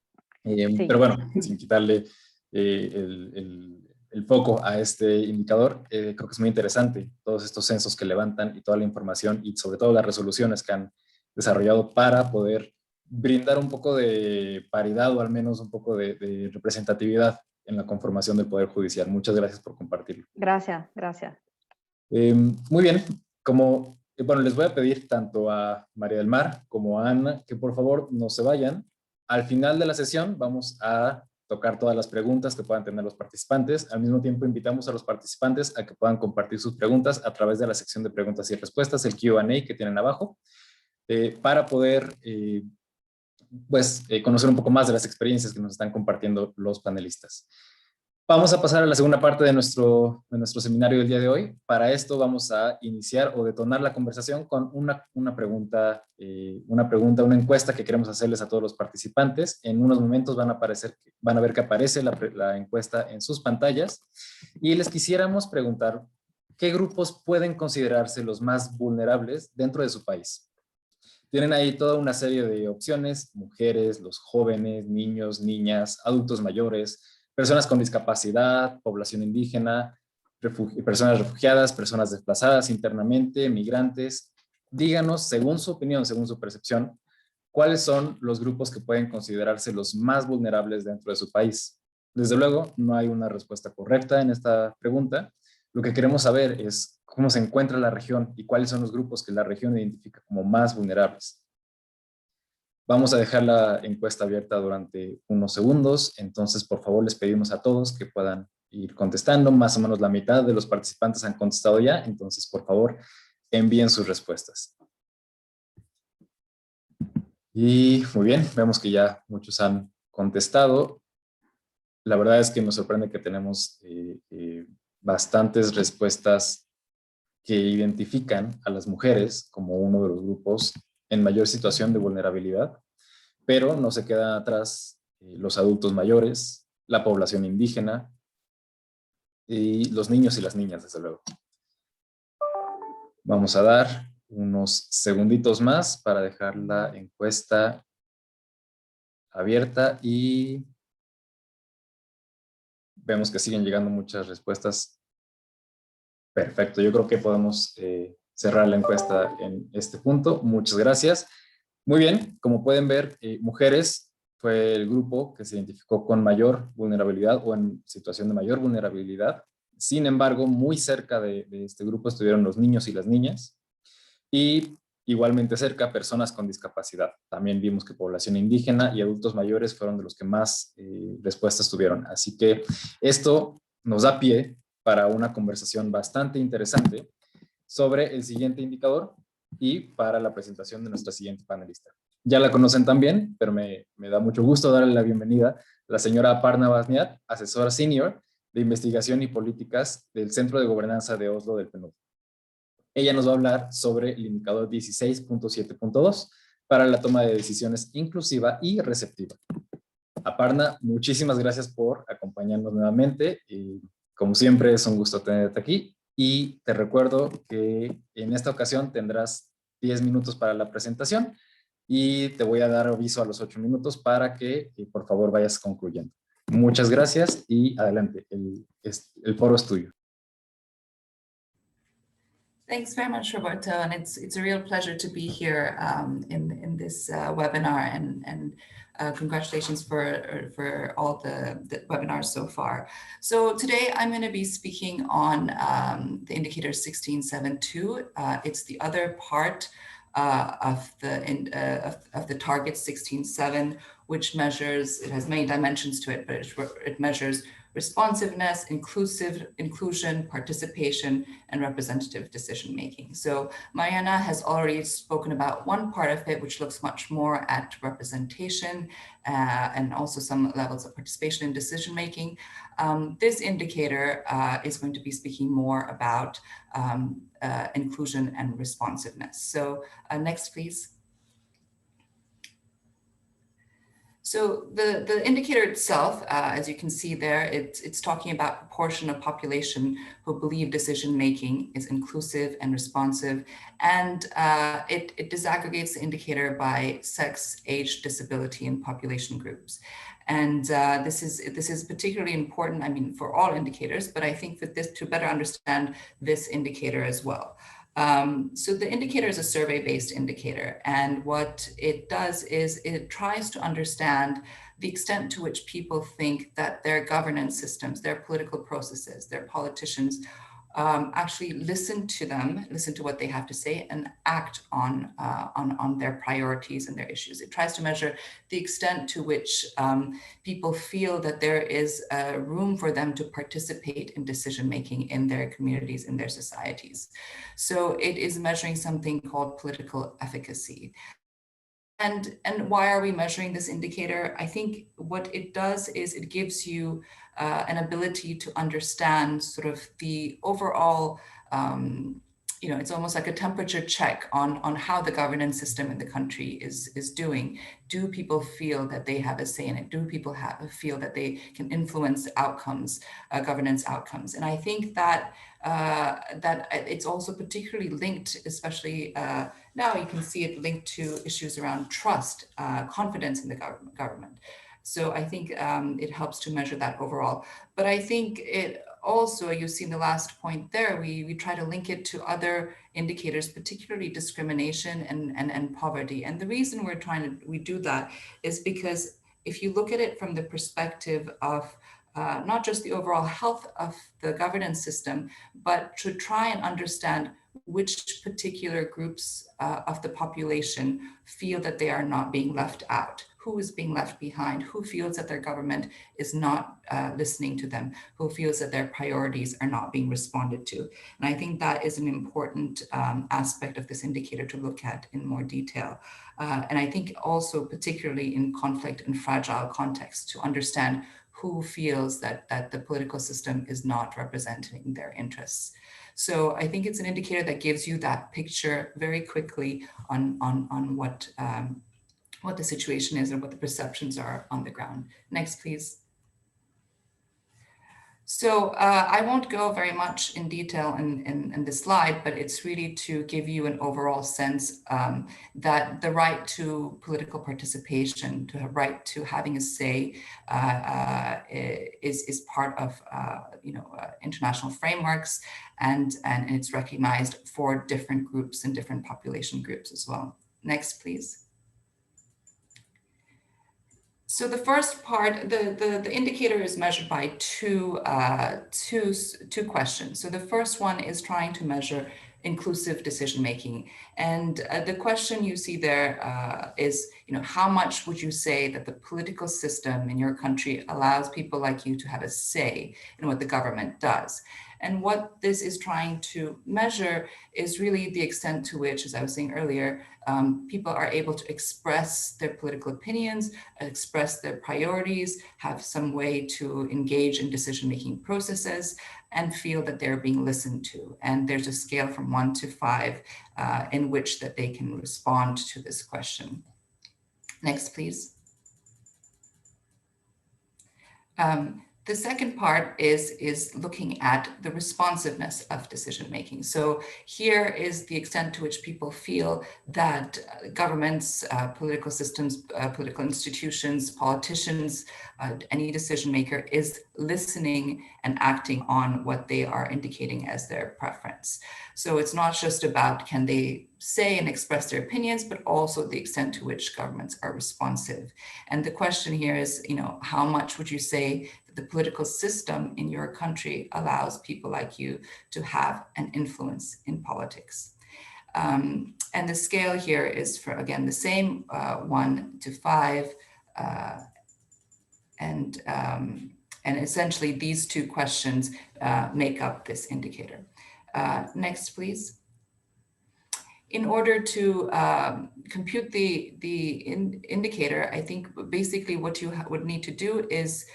Sí. Pero bueno, sin quitarle el foco a este indicador, creo que es muy interesante todos estos censos que levantan y toda la información y sobre todo las resoluciones que han desarrollado para poder brindar un poco de paridad o al menos un poco de representatividad en la conformación del Poder Judicial. Muchas gracias por compartirlo. Gracias, gracias. Muy bien, bueno, les voy a pedir tanto a María del Mar como a Ana que por favor no se vayan. Al final de la sesión vamos a tocar todas las preguntas que puedan tener los participantes. Al mismo tiempo invitamos a los participantes a que puedan compartir sus preguntas a través de la sección de preguntas y respuestas, el Q&A que tienen abajo, para poder conocer un poco más de las experiencias que nos están compartiendo los panelistas. Vamos a pasar a la segunda parte de nuestro seminario del día de hoy. Para esto vamos a iniciar o detonar la conversación con una encuesta que queremos hacerles a todos los participantes. En unos momentos van a ver que aparece la encuesta en sus pantallas y les quisiéramos preguntar qué grupos pueden considerarse los más vulnerables dentro de su país. Tienen ahí toda una serie de opciones: mujeres, los jóvenes, niños, niñas, adultos mayores, personas con discapacidad, población indígena, personas refugiadas, personas desplazadas internamente, migrantes. Díganos, según su opinión, según su percepción, ¿cuáles son los grupos que pueden considerarse los más vulnerables dentro de su país? Desde luego, no hay una respuesta correcta en esta pregunta. Lo que queremos saber es cómo se encuentra la región y cuáles son los grupos que la región identifica como más vulnerables. Vamos a dejar la encuesta abierta durante unos segundos, entonces por favor les pedimos a todos que puedan ir contestando. Más o menos la mitad de los participantes han contestado ya, entonces por favor envíen sus respuestas. Y muy bien, vemos que ya muchos han contestado. La verdad es que nos sorprende que tenemos bastantes respuestas que identifican a las mujeres como uno de los grupos en mayor situación de vulnerabilidad, pero no se quedan atrás los adultos mayores, la población indígena y los niños y las niñas, desde luego. Vamos a dar unos segunditos más para dejar la encuesta abierta y vemos que siguen llegando muchas respuestas. Perfecto, yo creo que podemos cerrar la encuesta en este punto. Muchas gracias. Muy bien, como pueden ver, mujeres fue el grupo que se identificó con mayor vulnerabilidad o en situación de mayor vulnerabilidad. Sin embargo, muy cerca de este grupo estuvieron los niños y las niñas y igualmente cerca personas con discapacidad. También vimos que población indígena y adultos mayores fueron de los que más respuestas tuvieron. Así que esto nos da pie para una conversación bastante interesante sobre el siguiente indicador y para la presentación de nuestra siguiente panelista. Ya la conocen también, pero me da mucho gusto darle la bienvenida a la señora Aparna Basniat, asesora senior de investigación y políticas del Centro de Gobernanza de Oslo del PNUD. Ella nos va a hablar sobre el indicador 16.7.2 para la toma de decisiones inclusiva y receptiva. Aparna, muchísimas gracias por acompañarnos nuevamente y como siempre es un gusto tenerte aquí y te recuerdo que en esta ocasión tendrás 10 minutos para la presentación y te voy a dar aviso a los 8 minutos para que por favor vayas concluyendo. Muchas gracias y adelante, el foro es tuyo. Thanks very much, Roberto, and it's a real pleasure to be here in this webinar, and congratulations for all the webinars so far. So today I'm going to be speaking on the indicator 16.7.2. It's the other part of the target 16.7, which measures, it has many dimensions to it, but it measures responsiveness, inclusion, participation, and representative decision-making. So Mariana has already spoken about one part of it, which looks much more at representation and also some levels of participation in decision-making. This indicator is going to be speaking more about inclusion and responsiveness. So next, please. So the indicator itself, as you can see there, it's talking about proportion of population who believe decision-making is inclusive and responsive. And it disaggregates the indicator by sex, age, disability, and population groups. And this is particularly important, I mean, for all indicators, but I think that this to better understand this indicator as well. So the indicator is a survey-based indicator, and what it does is it tries to understand the extent to which people think that their governance systems, their political processes, their politicians actually listen to them, listen to what they have to say, and act on their priorities and their issues. It tries to measure the extent to which people feel that there is room for them to participate in decision-making in their communities, in their societies. So it is measuring something called political efficacy. And why are we measuring this indicator? I think what it does is it gives you an ability to understand sort of the overall, you know, it's almost like a temperature check on how the governance system in the country is doing. Do people feel that they have a say in it? Do people feel that they can influence outcomes, governance outcomes? And I think that that it's also particularly linked, especially now you can see it linked to issues around trust, confidence in the government. So I think it helps to measure that overall. But I think it also, you see in the last point there, we try to link it to other indicators, particularly discrimination and poverty. And the reason we do that is because if you look at it from the perspective of not just the overall health of the governance system, but to try and understand which particular groups of the population feel that they are not being left out, who is being left behind, who feels that their government is not listening to them, who feels that their priorities are not being responded to. And I think that is an important aspect of this indicator to look at in more detail. And I think also particularly in conflict and fragile contexts to understand who feels that the political system is not representing their interests. So I think it's an indicator that gives you that picture very quickly on what the situation is and what the perceptions are on the ground. Next, please. So I won't go very much in detail in this slide, but it's really to give you an overall sense that the right to political participation, to have right to having a say is part of international frameworks, and it's recognized for different groups and different population groups as well. Next, please. So the first part, the indicator is measured by two questions. So the first one is trying to measure inclusive decision-making. And the question you see there is, how much would you say that the political system in your country allows people like you to have a say in what the government does? And what this is trying to measure is really the extent to which, as I was saying earlier, people are able to express their political opinions, express their priorities, have some way to engage in decision-making processes, and feel that they're being listened to. And there's a scale from 1 to 5 in which that they can respond to this question. Next, please. The second part is looking at the responsiveness of decision-making. So here is the extent to which people feel that governments, political systems, political institutions, politicians, any decision maker is listening and acting on what they are indicating as their preference. So it's not just about can they say and express their opinions, but also the extent to which governments are responsive. And the question here is, how much would you say the political system in your country allows people like you to have an influence in politics? And the scale here is for, again, the same 1 to 5. And essentially these two questions make up this indicator. Next, please. In order to compute the indicator, I think basically what you would need to do is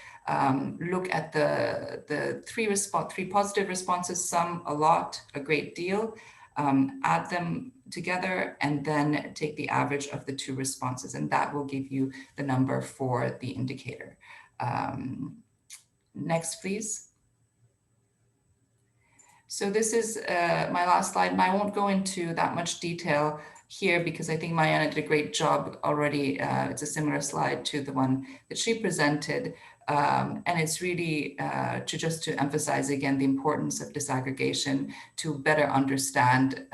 look at the three positive responses, some, a lot, a great deal, add them together, and then take the average of the two responses, and that will give you the number for the indicator. Next, please. So this is my last slide, and I won't go into that much detail here because I think Mariana did a great job already. It's a similar slide to the one that she presented. And it's really to emphasize again the importance of disaggregation to better understand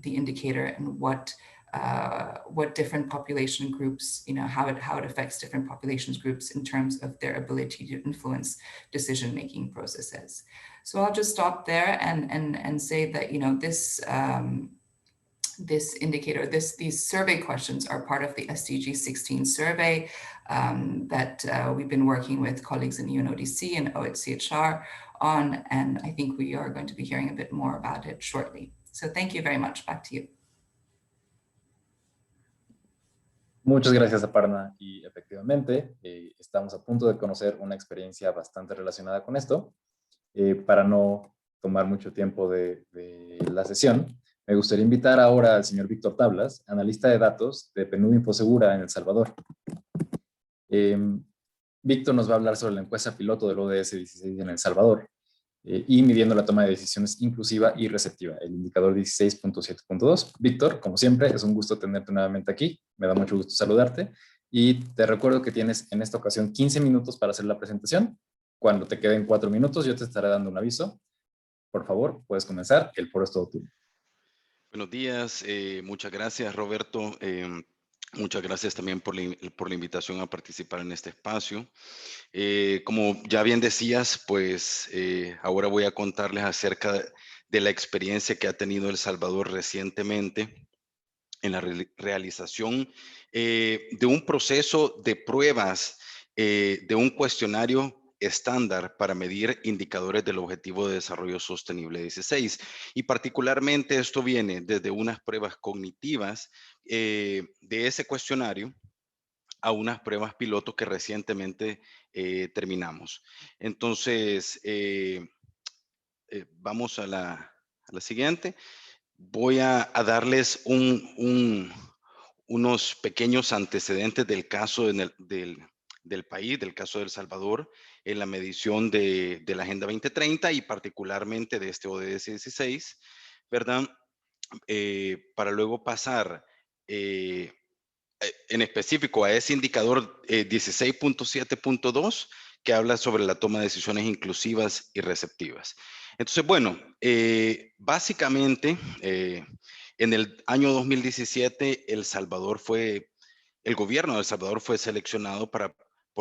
the indicator and what different population groups, how it affects different populations groups in terms of their ability to influence decision-making processes. So I'll just stop there and say that this indicator, these survey questions are part of the SDG 16 survey that we've been working with colleagues in UNODC and OHCHR on, and I think we are going to be hearing a bit more about it shortly. So thank you very much. Back to you. Muchas gracias, Aparna. Y efectivamente, estamos a punto de conocer una experiencia bastante relacionada con esto. Para no tomar mucho tiempo de la sesión, me gustaría invitar ahora al señor Víctor Tablas, analista de datos de PNUD Infosegura en El Salvador. Víctor nos va a hablar sobre la encuesta piloto del ODS 16 en El Salvador y midiendo la toma de decisiones inclusiva y receptiva, el indicador 16.7.2. Víctor, como siempre, es un gusto tenerte nuevamente aquí. Me da mucho gusto saludarte Y te recuerdo que tienes en esta ocasión 15 minutos para hacer la presentación. Cuando te queden 4 minutos, yo te estaré dando un aviso. Por favor, puedes comenzar. El foro es todo tuyo. Buenos días, muchas gracias Roberto, muchas gracias también por la invitación a participar en este espacio. Como ya bien decías, pues ahora voy a contarles acerca de la experiencia que ha tenido El Salvador recientemente en la realización de un proceso de pruebas de un cuestionario estándar para medir indicadores del Objetivo de Desarrollo Sostenible 16. Y particularmente esto viene desde unas pruebas cognitivas de ese cuestionario a unas pruebas piloto que recientemente terminamos. Entonces, vamos a la siguiente. Voy a darles unos pequeños antecedentes del caso del país, del caso de El Salvador, en la medición de la Agenda 2030 y particularmente de este ODS 16, ¿verdad? Para luego pasar en específico a ese indicador 16.7.2 que habla sobre la toma de decisiones inclusivas y receptivas. Entonces, bueno, básicamente en el año 2017 el gobierno de El Salvador fue seleccionado por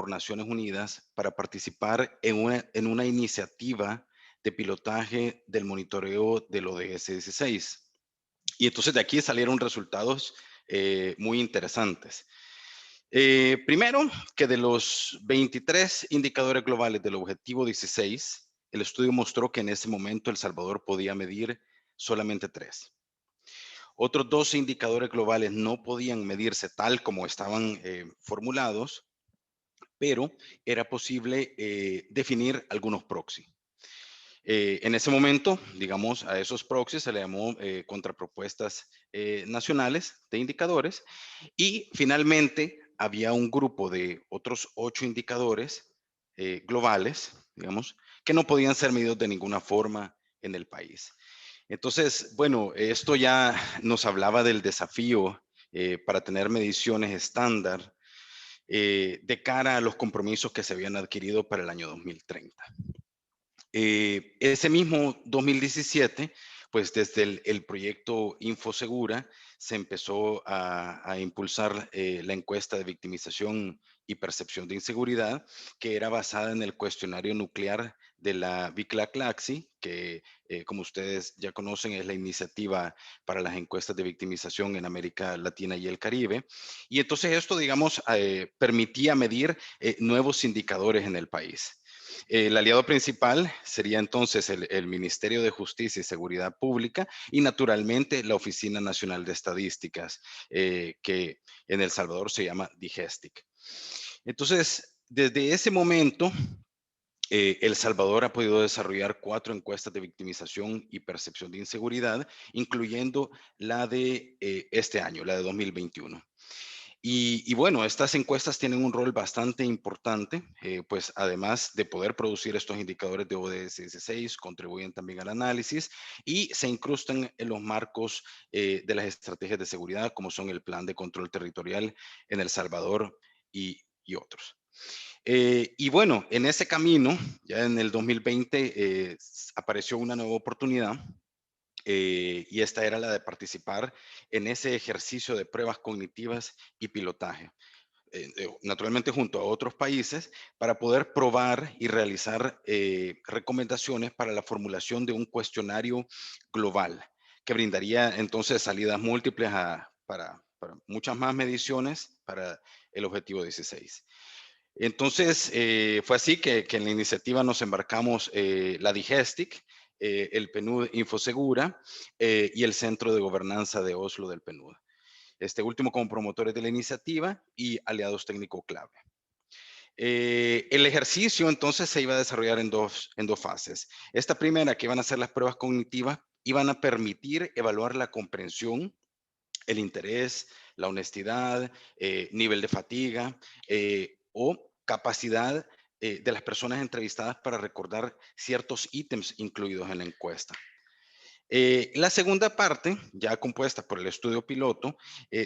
Naciones Unidas para participar en una iniciativa de pilotaje del monitoreo del ODS 16. Y entonces de aquí salieron resultados muy interesantes. Primero, que de los 23 indicadores globales del objetivo 16, el estudio mostró que en ese momento El Salvador podía medir solamente 3. Otros 12 indicadores globales no podían medirse tal como estaban formulados, pero era posible definir algunos proxy. En ese momento, digamos, a esos proxies se le llamó contrapropuestas nacionales de indicadores y finalmente había un grupo de otros 8 indicadores globales, digamos, que no podían ser medidos de ninguna forma en el país. Entonces, bueno, esto ya nos hablaba del desafío para tener mediciones estándar de cara a los compromisos que se habían adquirido para el año 2030. Ese mismo 2017, pues desde el proyecto InfoSegura se empezó a impulsar la encuesta de victimización y percepción de inseguridad, que era basada en el cuestionario nuclear de la BICLAC-LACSI, que como ustedes ya conocen es la iniciativa para las encuestas de victimización en América Latina y el Caribe. Y entonces esto, digamos, permitía medir nuevos indicadores en el país. El aliado principal sería entonces el Ministerio de Justicia y Seguridad Pública y naturalmente la Oficina Nacional de Estadísticas, que en El Salvador se llama DIGESTIC. Entonces, desde ese momento, El Salvador ha podido desarrollar 4 encuestas de victimización y percepción de inseguridad, incluyendo la de este año, la de 2021. Y bueno, estas encuestas tienen un rol bastante importante, pues además de poder producir estos indicadores de ODS 16, contribuyen también al análisis y se incrustan en los marcos de las estrategias de seguridad, como son el Plan de Control Territorial en El Salvador y otros. Y bueno, en ese camino, ya en el 2020, apareció una nueva oportunidad. Y esta era la de participar en ese ejercicio de pruebas cognitivas y pilotaje, naturalmente junto a otros países, para poder probar y realizar recomendaciones para la formulación de un cuestionario global que brindaría entonces salidas múltiples para muchas más mediciones para el objetivo 16. Entonces, fue así que en la iniciativa nos embarcamos la DIGESTIC, el PNUD Infosegura y el Centro de Gobernanza de Oslo del PNUD. Este último como promotores de la iniciativa y aliados técnicos clave. El ejercicio entonces se iba a desarrollar en dos fases. Esta primera, que iban a ser las pruebas cognitivas, iban a permitir evaluar la comprensión, el interés, la honestidad, nivel de fatiga o capacidad de las personas entrevistadas para recordar ciertos ítems incluidos en la encuesta. La segunda parte, ya compuesta por el estudio piloto,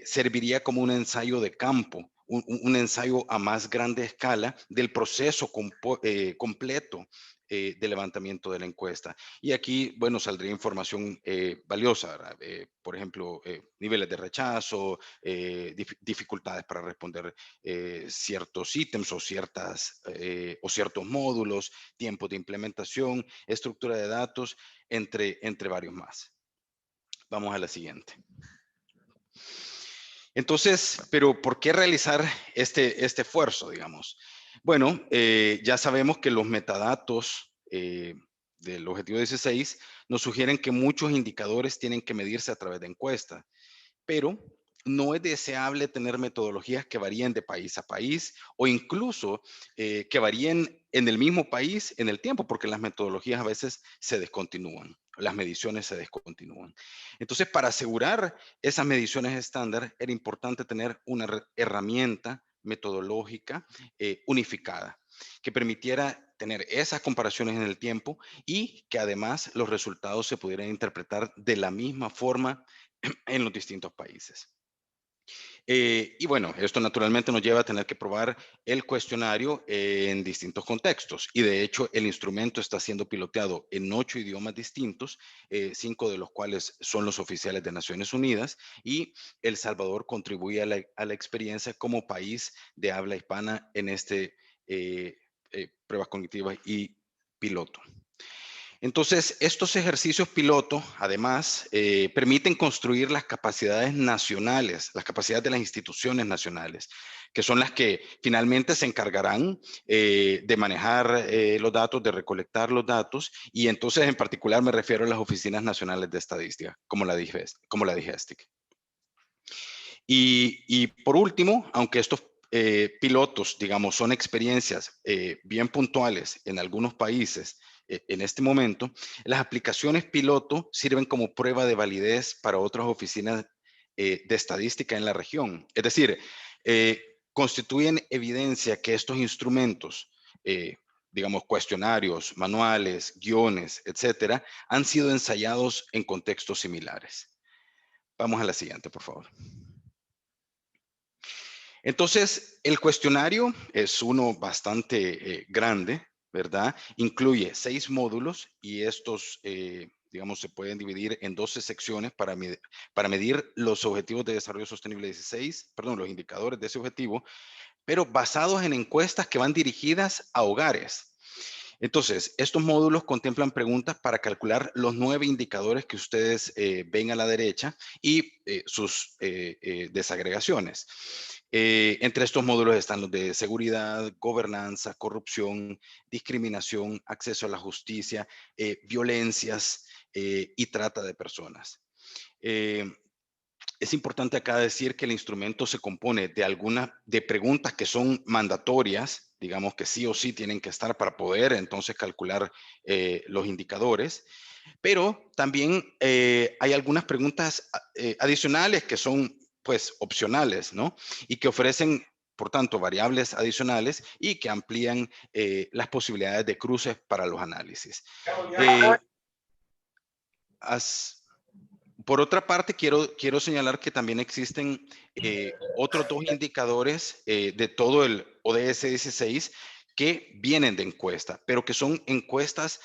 serviría como un ensayo de campo, un ensayo a más grande escala del proceso completo de levantamiento de la encuesta. Y aquí, bueno, saldría información valiosa, ¿verdad? Por ejemplo, niveles de rechazo, dificultades para responder ciertos ítems o ciertos módulos, tiempo de implementación, estructura de datos, entre varios más. Vamos a la siguiente. Entonces, pero ¿por qué realizar este esfuerzo, digamos? Bueno, ya sabemos que los metadatos del objetivo 16 nos sugieren que muchos indicadores tienen que medirse a través de encuestas, pero no es deseable tener metodologías que varíen de país a país o incluso que varíen en el mismo país en el tiempo, porque las metodologías a veces se descontinúan, las mediciones se descontinúan. Entonces, para asegurar esas mediciones estándar, era importante tener una herramienta metodológica unificada que permitiera tener esas comparaciones en el tiempo y que además los resultados se pudieran interpretar de la misma forma en los distintos países. Y bueno, esto naturalmente nos lleva a tener que probar el cuestionario en distintos contextos. Y de hecho, el instrumento está siendo piloteado en 8 idiomas distintos, 5 de los cuales son los oficiales de Naciones Unidas. Y El Salvador contribuye a la experiencia como país de habla hispana en este pruebas cognitivas y piloto. Entonces, estos ejercicios piloto, además, permiten construir las capacidades nacionales, las capacidades de las instituciones nacionales, que son las que finalmente se encargarán de manejar los datos, de recolectar los datos, y entonces en particular me refiero a las oficinas nacionales de estadística, como la DIGESTIC. Y por último, aunque estos pilotos, digamos, son experiencias bien puntuales en algunos países en este momento, las aplicaciones piloto sirven como prueba de validez para otras oficinas de estadística en la región. Es decir, constituyen evidencia que estos instrumentos, digamos, cuestionarios, manuales, guiones, etcétera, han sido ensayados en contextos similares. Vamos a la siguiente, por favor. Entonces, el cuestionario es uno bastante grande, ¿verdad? Incluye 6 módulos y estos, digamos, se pueden dividir en 12 secciones para medir los objetivos de desarrollo sostenible 16, perdón, los indicadores de ese objetivo, pero basados en encuestas que van dirigidas a hogares. Entonces, estos módulos contemplan preguntas para calcular los 9 indicadores que ustedes ven a la derecha y sus desagregaciones. Entre estos módulos están los de seguridad, gobernanza, corrupción, discriminación, acceso a la justicia, violencias y trata de personas. Es importante acá decir que el instrumento se compone de preguntas que son mandatorias, digamos que sí o sí tienen que estar para poder entonces calcular los indicadores, pero también hay algunas preguntas adicionales que son pues opcionales, ¿no? Y que ofrecen, por tanto, variables adicionales y que amplían las posibilidades de cruces para los análisis. Por otra parte, quiero señalar que también existen otros 2 indicadores de todo el ODS 16 que vienen de encuesta, pero que son encuestas,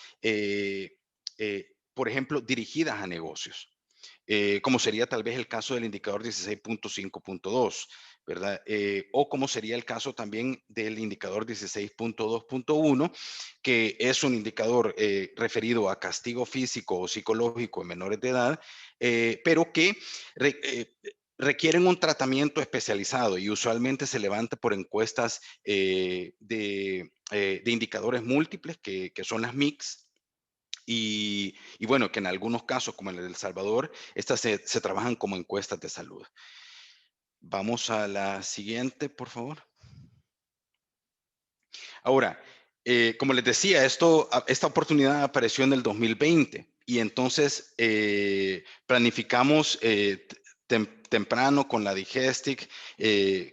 por ejemplo, dirigidas a negocios, como sería tal vez el caso del indicador 16.5.2, ¿verdad? O como sería el caso también del indicador 16.2.1, que es un indicador referido a castigo físico o psicológico en menores de edad, pero que requieren un tratamiento especializado y usualmente se levanta por encuestas de indicadores múltiples, que son las MICS. Y bueno, que en algunos casos, como en El Salvador, estas se trabajan como encuestas de salud. Vamos a la siguiente, por favor. Ahora, como les decía, esta oportunidad apareció en el 2020 y entonces planificamos temprano con la DIGESTIC,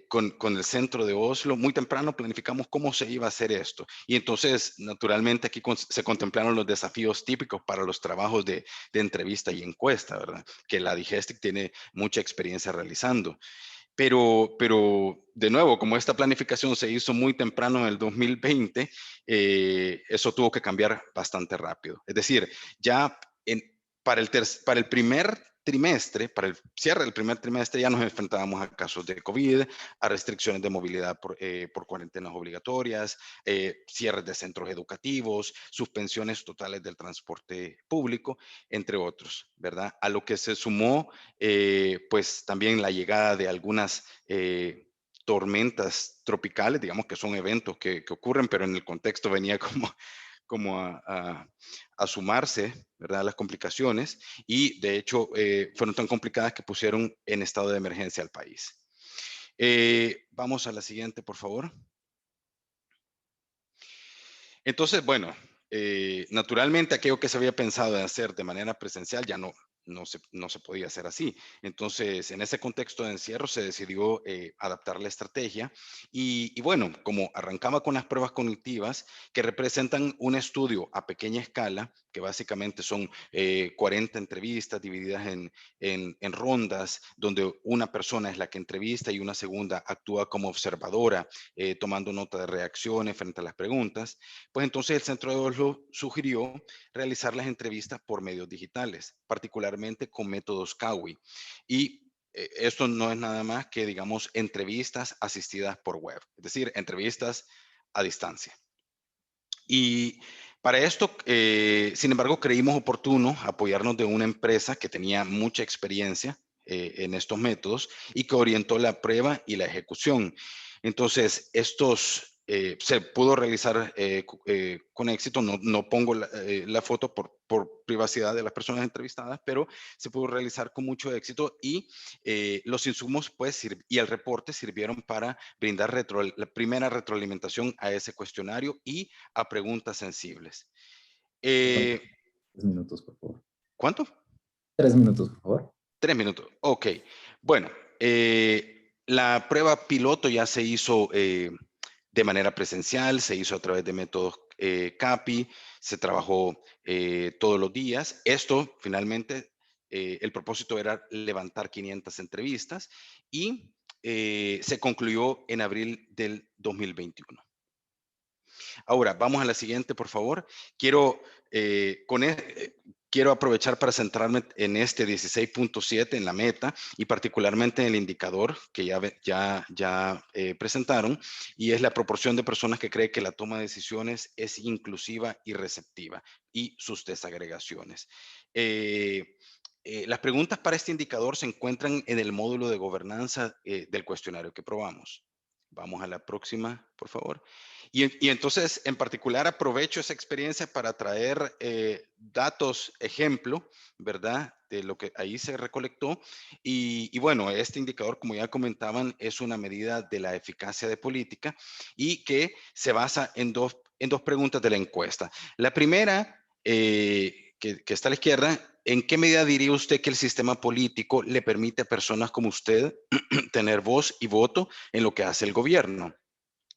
con el centro de Oslo, muy temprano planificamos cómo se iba a hacer esto. Y entonces, naturalmente, aquí se contemplaron los desafíos típicos para los trabajos de entrevista y encuesta, ¿verdad? Que la DIGESTIC tiene mucha experiencia realizando. Pero de nuevo, como esta planificación se hizo muy temprano en el 2020, eso tuvo que cambiar bastante rápido. Es decir, ya para el primer trimestre, para el cierre del primer trimestre, ya nos enfrentábamos a casos de COVID, a restricciones de movilidad por cuarentenas obligatorias, cierres de centros educativos, suspensiones totales del transporte público, entre otros, ¿verdad? A lo que se sumó, pues también la llegada de algunas tormentas tropicales, digamos que son eventos que ocurren, pero en el contexto venía como a sumarse, ¿verdad?, las complicaciones, y de hecho fueron tan complicadas que pusieron en estado de emergencia al país. Vamos a la siguiente, por favor. Entonces, bueno, naturalmente aquello que se había pensado en hacer de manera presencial ya no se podía hacer así. Entonces, en ese contexto de encierro se decidió adaptar la estrategia y bueno, como arrancaba con las pruebas cognitivas que representan un estudio a pequeña escala, que básicamente son 40 entrevistas divididas en rondas, donde una persona es la que entrevista y una segunda actúa como observadora, tomando nota de reacciones frente a las preguntas, pues entonces el Centro de Oslo sugirió realizar las entrevistas por medios digitales, particularmente con métodos Kawi. Y esto no es nada más que, digamos, entrevistas asistidas por web, es decir, entrevistas a distancia. Y para esto, sin embargo, creímos oportuno apoyarnos de una empresa que tenía mucha experiencia en estos métodos y que orientó la prueba y la ejecución. Entonces, se pudo realizar con éxito. No pongo la foto por privacidad de las personas entrevistadas, pero se pudo realizar con mucho éxito y los insumos pues, y el reporte sirvieron para brindar la primera retroalimentación a ese cuestionario y a preguntas sensibles. 3 minutos, por favor. ¿Cuánto? 3 minutos, por favor. 3 minutos. Ok. Bueno, la prueba piloto ya se hizo de manera presencial, se hizo a través de métodos CAPI, se trabajó todos los días. Esto finalmente, el propósito era levantar 500 entrevistas y se concluyó en abril del 2021. Ahora, vamos a la siguiente, por favor. Quiero aprovechar para centrarme en este 16.7, en la meta, y particularmente en el indicador que ya presentaron, y es la proporción de personas que cree que la toma de decisiones es inclusiva y receptiva, y sus desagregaciones. Las preguntas para este indicador se encuentran en el módulo de gobernanza del cuestionario que probamos. Vamos a la próxima, por favor. Y entonces, en particular, aprovecho esa experiencia para traer datos, ejemplo, ¿verdad? De lo que ahí se recolectó. Y bueno, este indicador, como ya comentaban, es una medida de la eficacia de política y que se basa en dos preguntas de la encuesta. La primera, que está a la izquierda, ¿en qué medida diría usted que el sistema político le permite a personas como usted tener voz y voto en lo que hace el gobierno?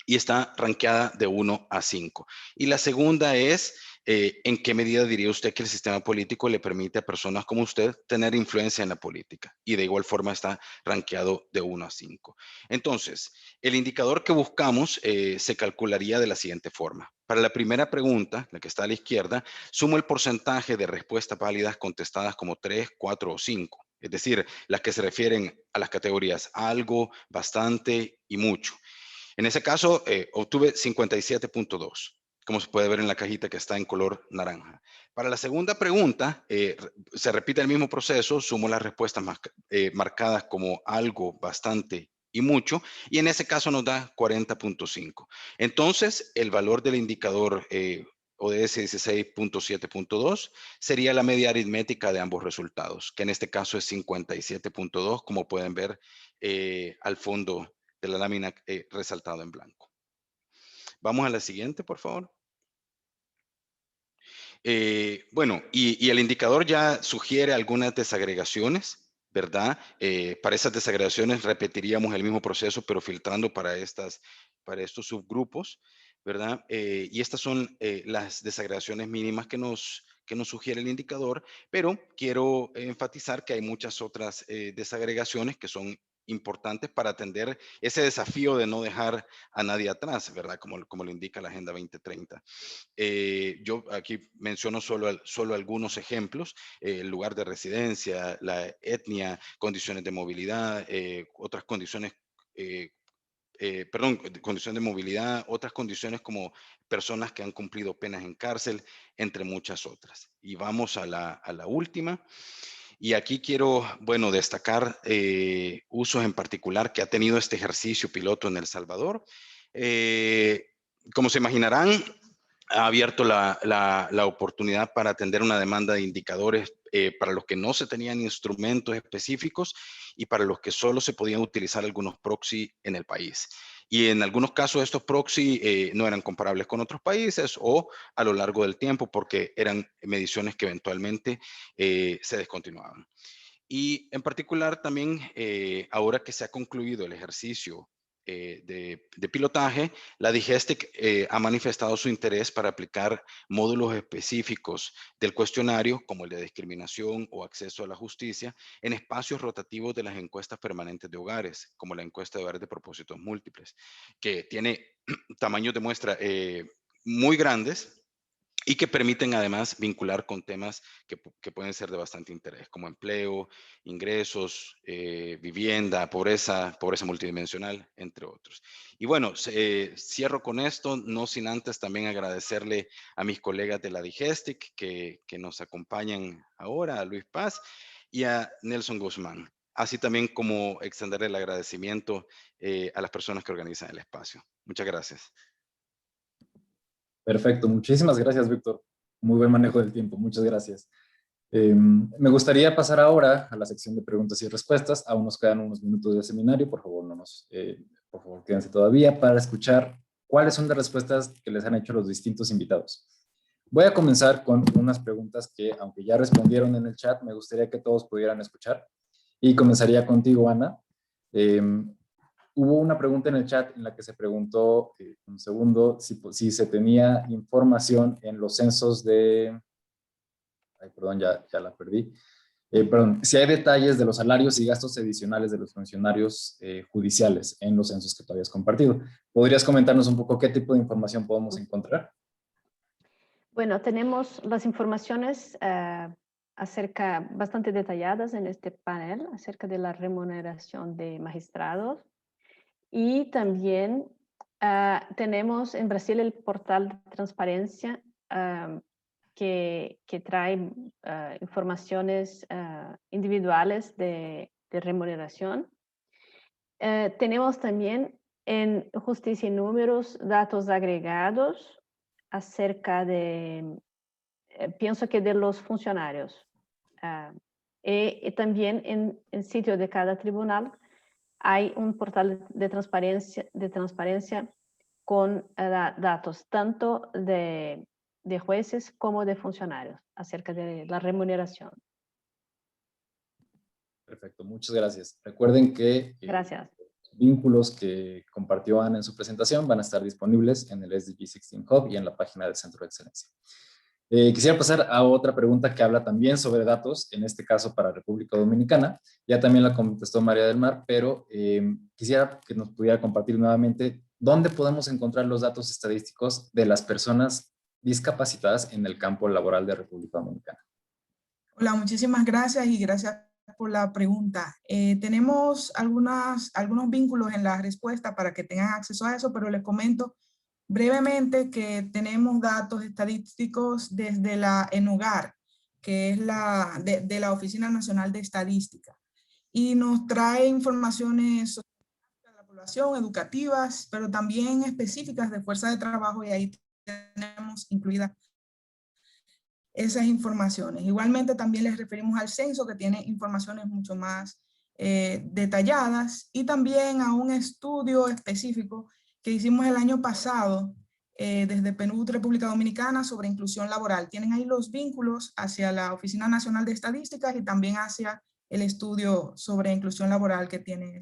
Y está rankeada de 1 a 5. Y la segunda es, ¿en qué medida diría usted que el sistema político le permite a personas como usted tener influencia en la política? Y de igual forma está rankeado de 1 a 5. Entonces, el indicador que buscamos se calcularía de la siguiente forma. Para la primera pregunta, la que está a la izquierda, sumo el porcentaje de respuestas válidas contestadas como 3, 4 o 5. Es decir, las que se refieren a las categorías algo, bastante y mucho. En ese caso, obtuve 57.2, como se puede ver en la cajita que está en color naranja. Para la segunda pregunta, se repite el mismo proceso, sumo las respuestas marcadas como algo, bastante y mucho, y en ese caso nos da 40.5. Entonces, el valor del indicador ODS 16.7.2 sería la media aritmética de ambos resultados, que en este caso es 57.2, como pueden ver al fondo de la lámina resaltado en blanco. Vamos a la siguiente, por favor. Bueno, y el indicador ya sugiere algunas desagregaciones, ¿verdad? Para esas desagregaciones repetiríamos el mismo proceso, pero filtrando para estos subgrupos, ¿verdad? Y estas son las desagregaciones mínimas que nos sugiere el indicador, pero quiero enfatizar que hay muchas otras desagregaciones que son importantes para atender ese desafío de no dejar a nadie atrás, ¿verdad? Como lo indica la Agenda 2030. Yo aquí menciono solo algunos ejemplos: el lugar de residencia, la etnia, condiciones de movilidad, otras condiciones, condición de movilidad, otras condiciones como personas que han cumplido penas en cárcel, entre muchas otras. Y vamos a la última. Y aquí quiero, bueno, destacar usos en particular que ha tenido este ejercicio piloto en El Salvador. Como se imaginarán, ha abierto la oportunidad para atender una demanda de indicadores para los que no se tenían instrumentos específicos y para los que solo se podían utilizar algunos proxy en el país. Y en algunos casos estos proxy no eran comparables con otros países o a lo largo del tiempo, porque eran mediciones que eventualmente se descontinuaban. Y en particular también, ahora que se ha concluido el ejercicio de pilotaje, la DIGESTIC ha manifestado su interés para aplicar módulos específicos del cuestionario, como el de discriminación o acceso a la justicia, en espacios rotativos de las encuestas permanentes de hogares, como la encuesta de hogares de propósitos múltiples, que tiene tamaños de muestra muy grandes y que permiten además vincular con temas que pueden ser de bastante interés, como empleo, ingresos, vivienda, pobreza multidimensional, entre otros. Y bueno, cierro con esto, no sin antes también agradecerle a mis colegas de la DIGESTIC que nos acompañan ahora, a Luis Paz y a Nelson Guzmán, así también como extenderle el agradecimiento a las personas que organizan el espacio. Muchas gracias. Perfecto, muchísimas gracias, Víctor. Muy buen manejo del tiempo, muchas gracias. Me gustaría pasar ahora a la sección de preguntas y respuestas. Aún nos quedan unos minutos de seminario, por favor, por favor, quédense todavía para escuchar cuáles son las respuestas que les han hecho los distintos invitados. Voy a comenzar con unas preguntas que, aunque ya respondieron en el chat, me gustaría que todos pudieran escuchar. Y comenzaría contigo, Ana. Hubo una pregunta en el chat en la que se preguntó, un segundo, si se tenía información en los censos de... Ay, perdón, ya la perdí. Perdón, si hay detalles de los salarios y gastos adicionales de los funcionarios judiciales en los censos que tú habías compartido. ¿Podrías comentarnos un poco qué tipo de información podemos encontrar? Bueno, tenemos las informaciones bastante detalladas en este panel acerca de la remuneración de magistrados. Y también tenemos en Brasil el portal de transparencia que trae informaciones individuales de remuneración. Tenemos también en Justicia y Números datos agregados acerca de, pienso que de los funcionarios. Y también en el sitio de cada tribunal hay un portal de transparencia con datos tanto de jueces como de funcionarios acerca de la remuneración. Perfecto, muchas gracias. Recuerden que Gracias. los vínculos que compartió Ana en su presentación van a estar disponibles en el SDG 16 Hub y en la página del Centro de Excelencia. Quisiera pasar a otra pregunta que habla también sobre datos, en este caso para República Dominicana. Ya también la contestó María del Mar, pero quisiera que nos pudiera compartir nuevamente dónde podemos encontrar los datos estadísticos de las personas discapacitadas en el campo laboral de República Dominicana. Hola, muchísimas gracias y gracias por la pregunta. Tenemos algunos vínculos en la respuesta para que tengan acceso a eso, pero les comento brevemente que tenemos datos estadísticos desde la ENUGAR, que es de la Oficina Nacional de Estadística, y nos trae informaciones sobre la población, educativas, pero también específicas de fuerza de trabajo, y ahí tenemos incluidas esas informaciones. Igualmente también les referimos al censo, que tiene informaciones mucho más detalladas, y también a un estudio específico que hicimos el año pasado desde PNUD República Dominicana sobre inclusión laboral. Tienen ahí los vínculos hacia la Oficina Nacional de Estadísticas y también hacia el estudio sobre inclusión laboral que tiene.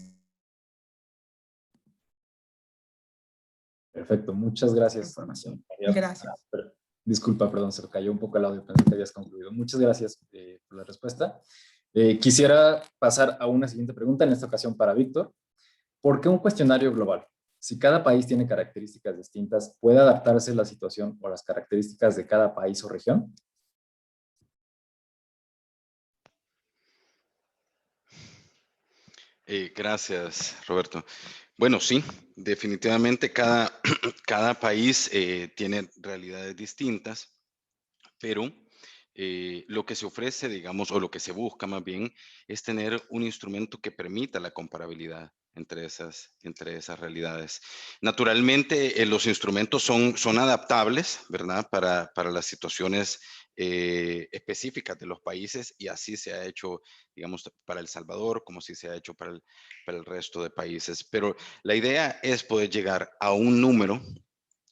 Perfecto, muchas gracias. Información. Gracias. Disculpa, perdón, se me cayó un poco el audio, pensé que habías concluido. Muchas gracias por la respuesta. Quisiera pasar a una siguiente pregunta, en esta ocasión para Víctor. ¿Por qué un cuestionario global? Si cada país tiene características distintas, ¿puede adaptarse la situación o las características de cada país o región? Gracias, Roberto. Bueno, sí, definitivamente cada país tiene realidades distintas, pero lo que se ofrece, digamos, o lo que se busca más bien, es tener un instrumento que permita la comparabilidad entre esas realidades. Naturalmente, los instrumentos son adaptables, ¿verdad? Para las situaciones específicas de los países, y así se ha hecho, digamos, para El Salvador, como así se ha hecho para el resto de países. Pero la idea es poder llegar a un número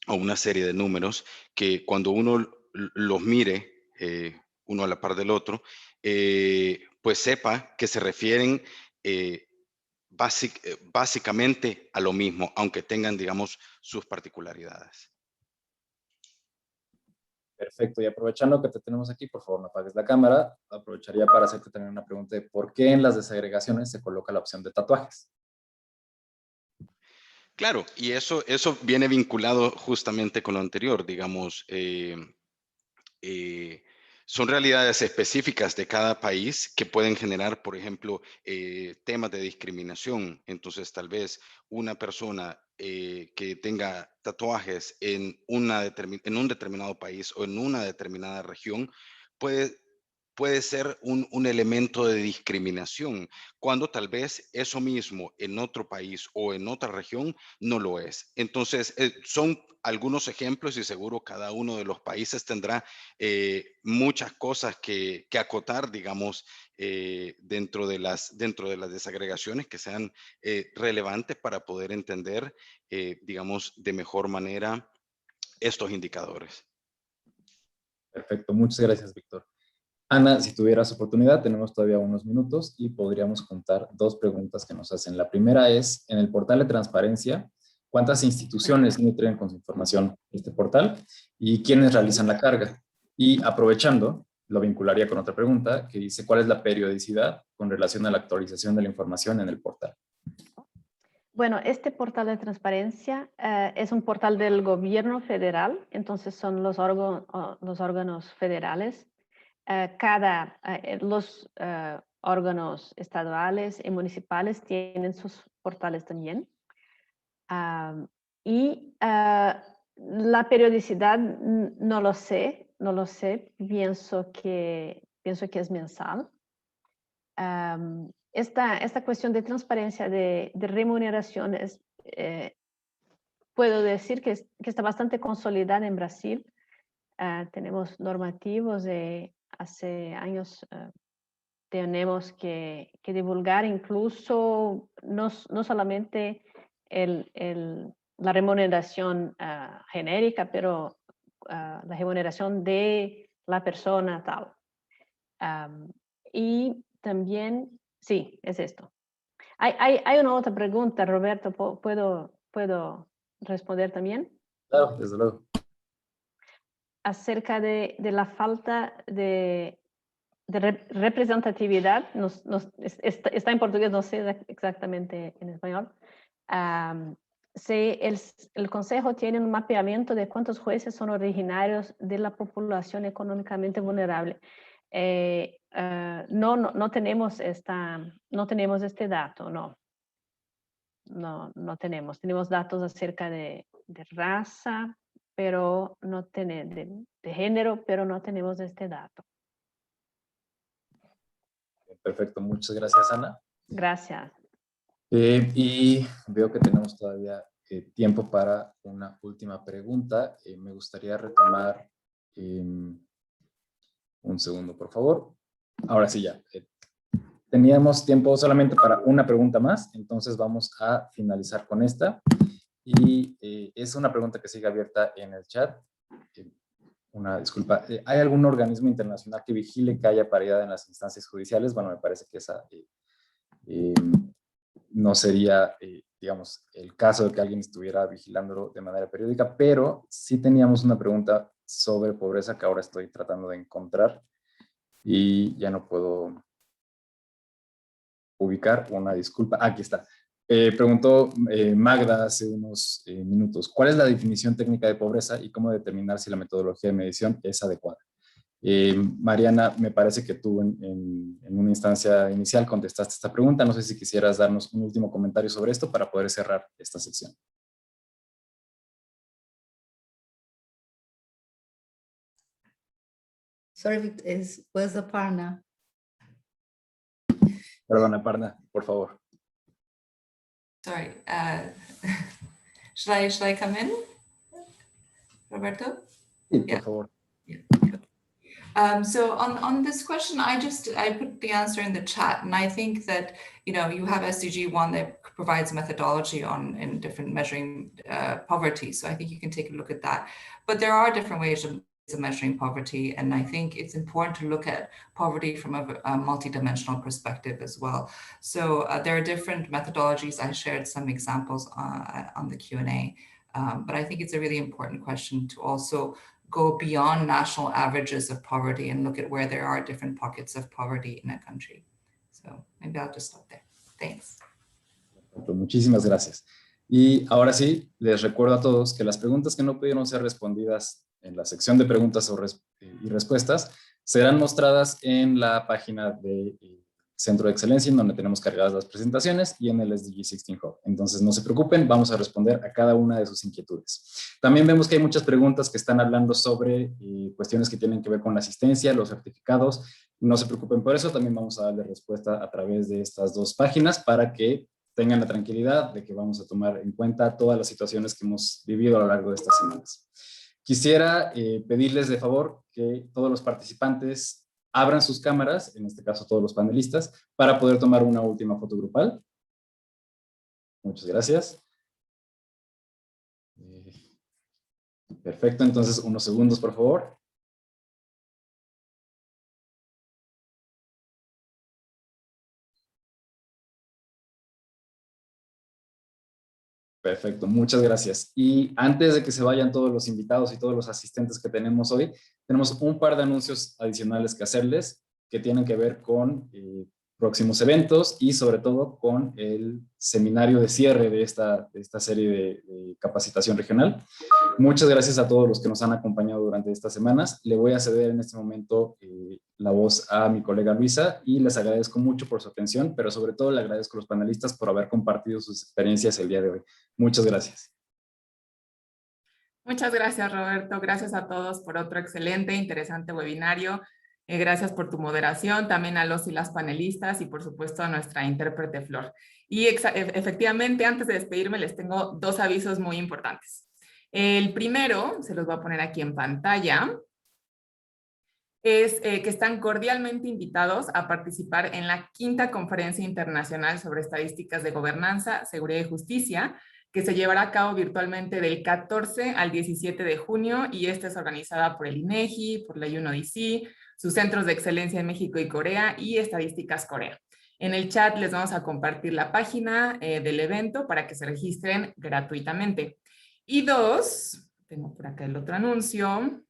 o una serie de números que cuando uno los mire, uno a la par del otro, pues sepa que se refieren eh, básicamente a lo mismo, aunque tengan, digamos, sus particularidades. Perfecto, y aprovechando que te tenemos aquí, por favor no apagues la cámara, aprovecharía para hacerte también una pregunta de por qué en las desagregaciones se coloca la opción de tatuajes. Claro, y eso viene vinculado justamente con lo anterior, digamos, eh, son realidades específicas de cada país que pueden generar, por ejemplo, temas de discriminación. Entonces, tal vez una persona que tenga tatuajes en un determinado país o en una determinada región puede, puede ser un elemento de discriminación, cuando tal vez eso mismo en otro país o en otra región no lo es. Entonces, son algunos ejemplos y seguro cada uno de los países tendrá muchas cosas que acotar, digamos, dentro de las desagregaciones que sean relevantes para poder entender, digamos, de mejor manera estos indicadores. Perfecto, muchas gracias, Víctor. Ana, si tuvieras oportunidad, tenemos todavía unos minutos y podríamos contar dos preguntas que nos hacen. La primera es, en el portal de transparencia, ¿cuántas instituciones nutren con su información este portal y quiénes realizan la carga? Y aprovechando, lo vincularía con otra pregunta que dice, ¿cuál es la periodicidad con relación a la actualización de la información en el portal? Bueno, este portal de transparencia es un portal del gobierno federal, entonces son los órganos federales. Los órganos estaduales y municipales tienen sus portales también. La periodicidad no lo sé, pienso que es mensal. Esta cuestión de transparencia de remuneración puedo decir que está bastante consolidada en Brasil. Tenemos normativos de hace años, tenemos que divulgar incluso no solamente la remuneración genérica, pero la remuneración de la persona tal. Y también, sí, es esto. Hay una otra pregunta, Roberto, ¿puedo responder también? Claro, desde luego. Acerca de la falta de representatividad, está en portugués, no sé exactamente en español. El Consejo tiene un mapeamiento de cuántos jueces son originarios de la población económicamente vulnerable. No tenemos este dato, no tenemos. Tenemos datos acerca de raza, pero no de género, pero no tenemos este dato. Perfecto, muchas gracias, Ana. Gracias. Y veo que tenemos todavía tiempo para una última pregunta. Me gustaría retomar un segundo, por favor. Ahora sí, ya. Teníamos tiempo solamente para una pregunta más, entonces vamos a finalizar con esta. Y es una pregunta que sigue abierta en el chat. Una disculpa. ¿Hay algún organismo internacional que vigile que haya paridad en las instancias judiciales? Bueno, me parece que esa no sería, digamos, el caso de que alguien estuviera vigilándolo de manera periódica, pero sí teníamos una pregunta sobre pobreza que ahora estoy tratando de encontrar y ya no puedo ubicar, una disculpa. Aquí está. Preguntó Magda hace unos minutos, ¿cuál es la definición técnica de pobreza y cómo determinar si la metodología de medición es adecuada? Mariana, me parece que tú en una instancia inicial contestaste esta pregunta. No sé si quisieras darnos un último comentario sobre esto para poder cerrar esta sección. Sorry, was Aparna. Perdona, Aparna, por favor. Sorry, should I come in, Roberto? Sí, por favor. Yeah. So on this question, I put the answer in the chat, and I think that, you have SDG 1 that provides methodology in different measuring poverty. So I think you can take a look at that. But there are different ways of measuring poverty, and I think it's important to look at poverty from a multidimensional perspective as well. So there are different methodologies. I shared some examples on the Q&A, but I think it's a really important question to also go beyond national averages of poverty and look at where there are different pockets of poverty in a country. So maybe I'll just stop there. Thanks. Muchísimas gracias. Y ahora sí, les recuerdo a todos que las preguntas que no pudieron ser respondidas en la sección de preguntas y respuestas serán mostradas en la página del Centro de Excelencia, en donde tenemos cargadas las presentaciones, y en el SDG 16 Hub. Entonces no se preocupen, vamos a responder a cada una de sus inquietudes. También vemos que hay muchas preguntas que están hablando sobre cuestiones que tienen que ver con la asistencia, los certificados. No se preocupen por eso, también vamos a darle respuesta a través de estas dos páginas para que tengan la tranquilidad de que vamos a tomar en cuenta todas las situaciones que hemos vivido a lo largo de estas semanas. Quisiera pedirles de favor que todos los participantes abran sus cámaras, en este caso todos los panelistas, para poder tomar una última foto grupal. Muchas gracias. Perfecto, entonces unos segundos, por favor. Perfecto, muchas gracias. Y antes de que se vayan todos los invitados y todos los asistentes que tenemos hoy, tenemos un par de anuncios adicionales que hacerles que tienen que ver con próximos eventos y sobre todo con el seminario de cierre de esta serie de capacitación regional. Muchas gracias a todos los que nos han acompañado durante estas semanas. Le voy a ceder en este momento la voz a mi colega Luisa y les agradezco mucho por su atención, pero sobre todo le agradezco a los panelistas por haber compartido sus experiencias el día de hoy. Muchas gracias. Muchas gracias, Roberto. Gracias a todos por otro excelente, interesante webinario. Gracias por tu moderación, también a los y las panelistas y por supuesto a nuestra intérprete Flor. Y efectivamente, antes de despedirme, les tengo dos avisos muy importantes. El primero, se los voy a poner aquí en pantalla, es que están cordialmente invitados a participar en la 5ª Conferencia Internacional sobre Estadísticas de Gobernanza, Seguridad y Justicia, que se llevará a cabo virtualmente del 14 al 17 de junio, y esta es organizada por el INEGI, por la UNODC, sus centros de excelencia en México y Corea y Estadísticas Corea. En el chat les vamos a compartir la página del evento para que se registren gratuitamente. Y dos, tengo por acá el otro anuncio.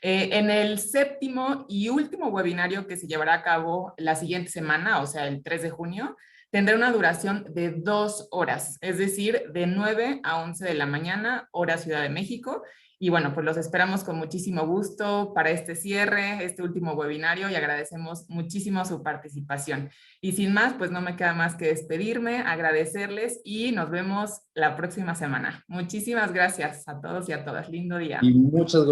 En el 7º y último webinario que se llevará a cabo la siguiente semana, o sea, el 3 de junio, tendrá una duración de 2 horas, es decir, de 9 a 11 de la mañana, hora Ciudad de México. Y bueno, pues los esperamos con muchísimo gusto para este cierre, este último webinario, y agradecemos muchísimo su participación. Y sin más, pues no me queda más que despedirme, agradecerles y nos vemos la próxima semana. Muchísimas gracias a todos y a todas. Lindo día. Y muchas gracias.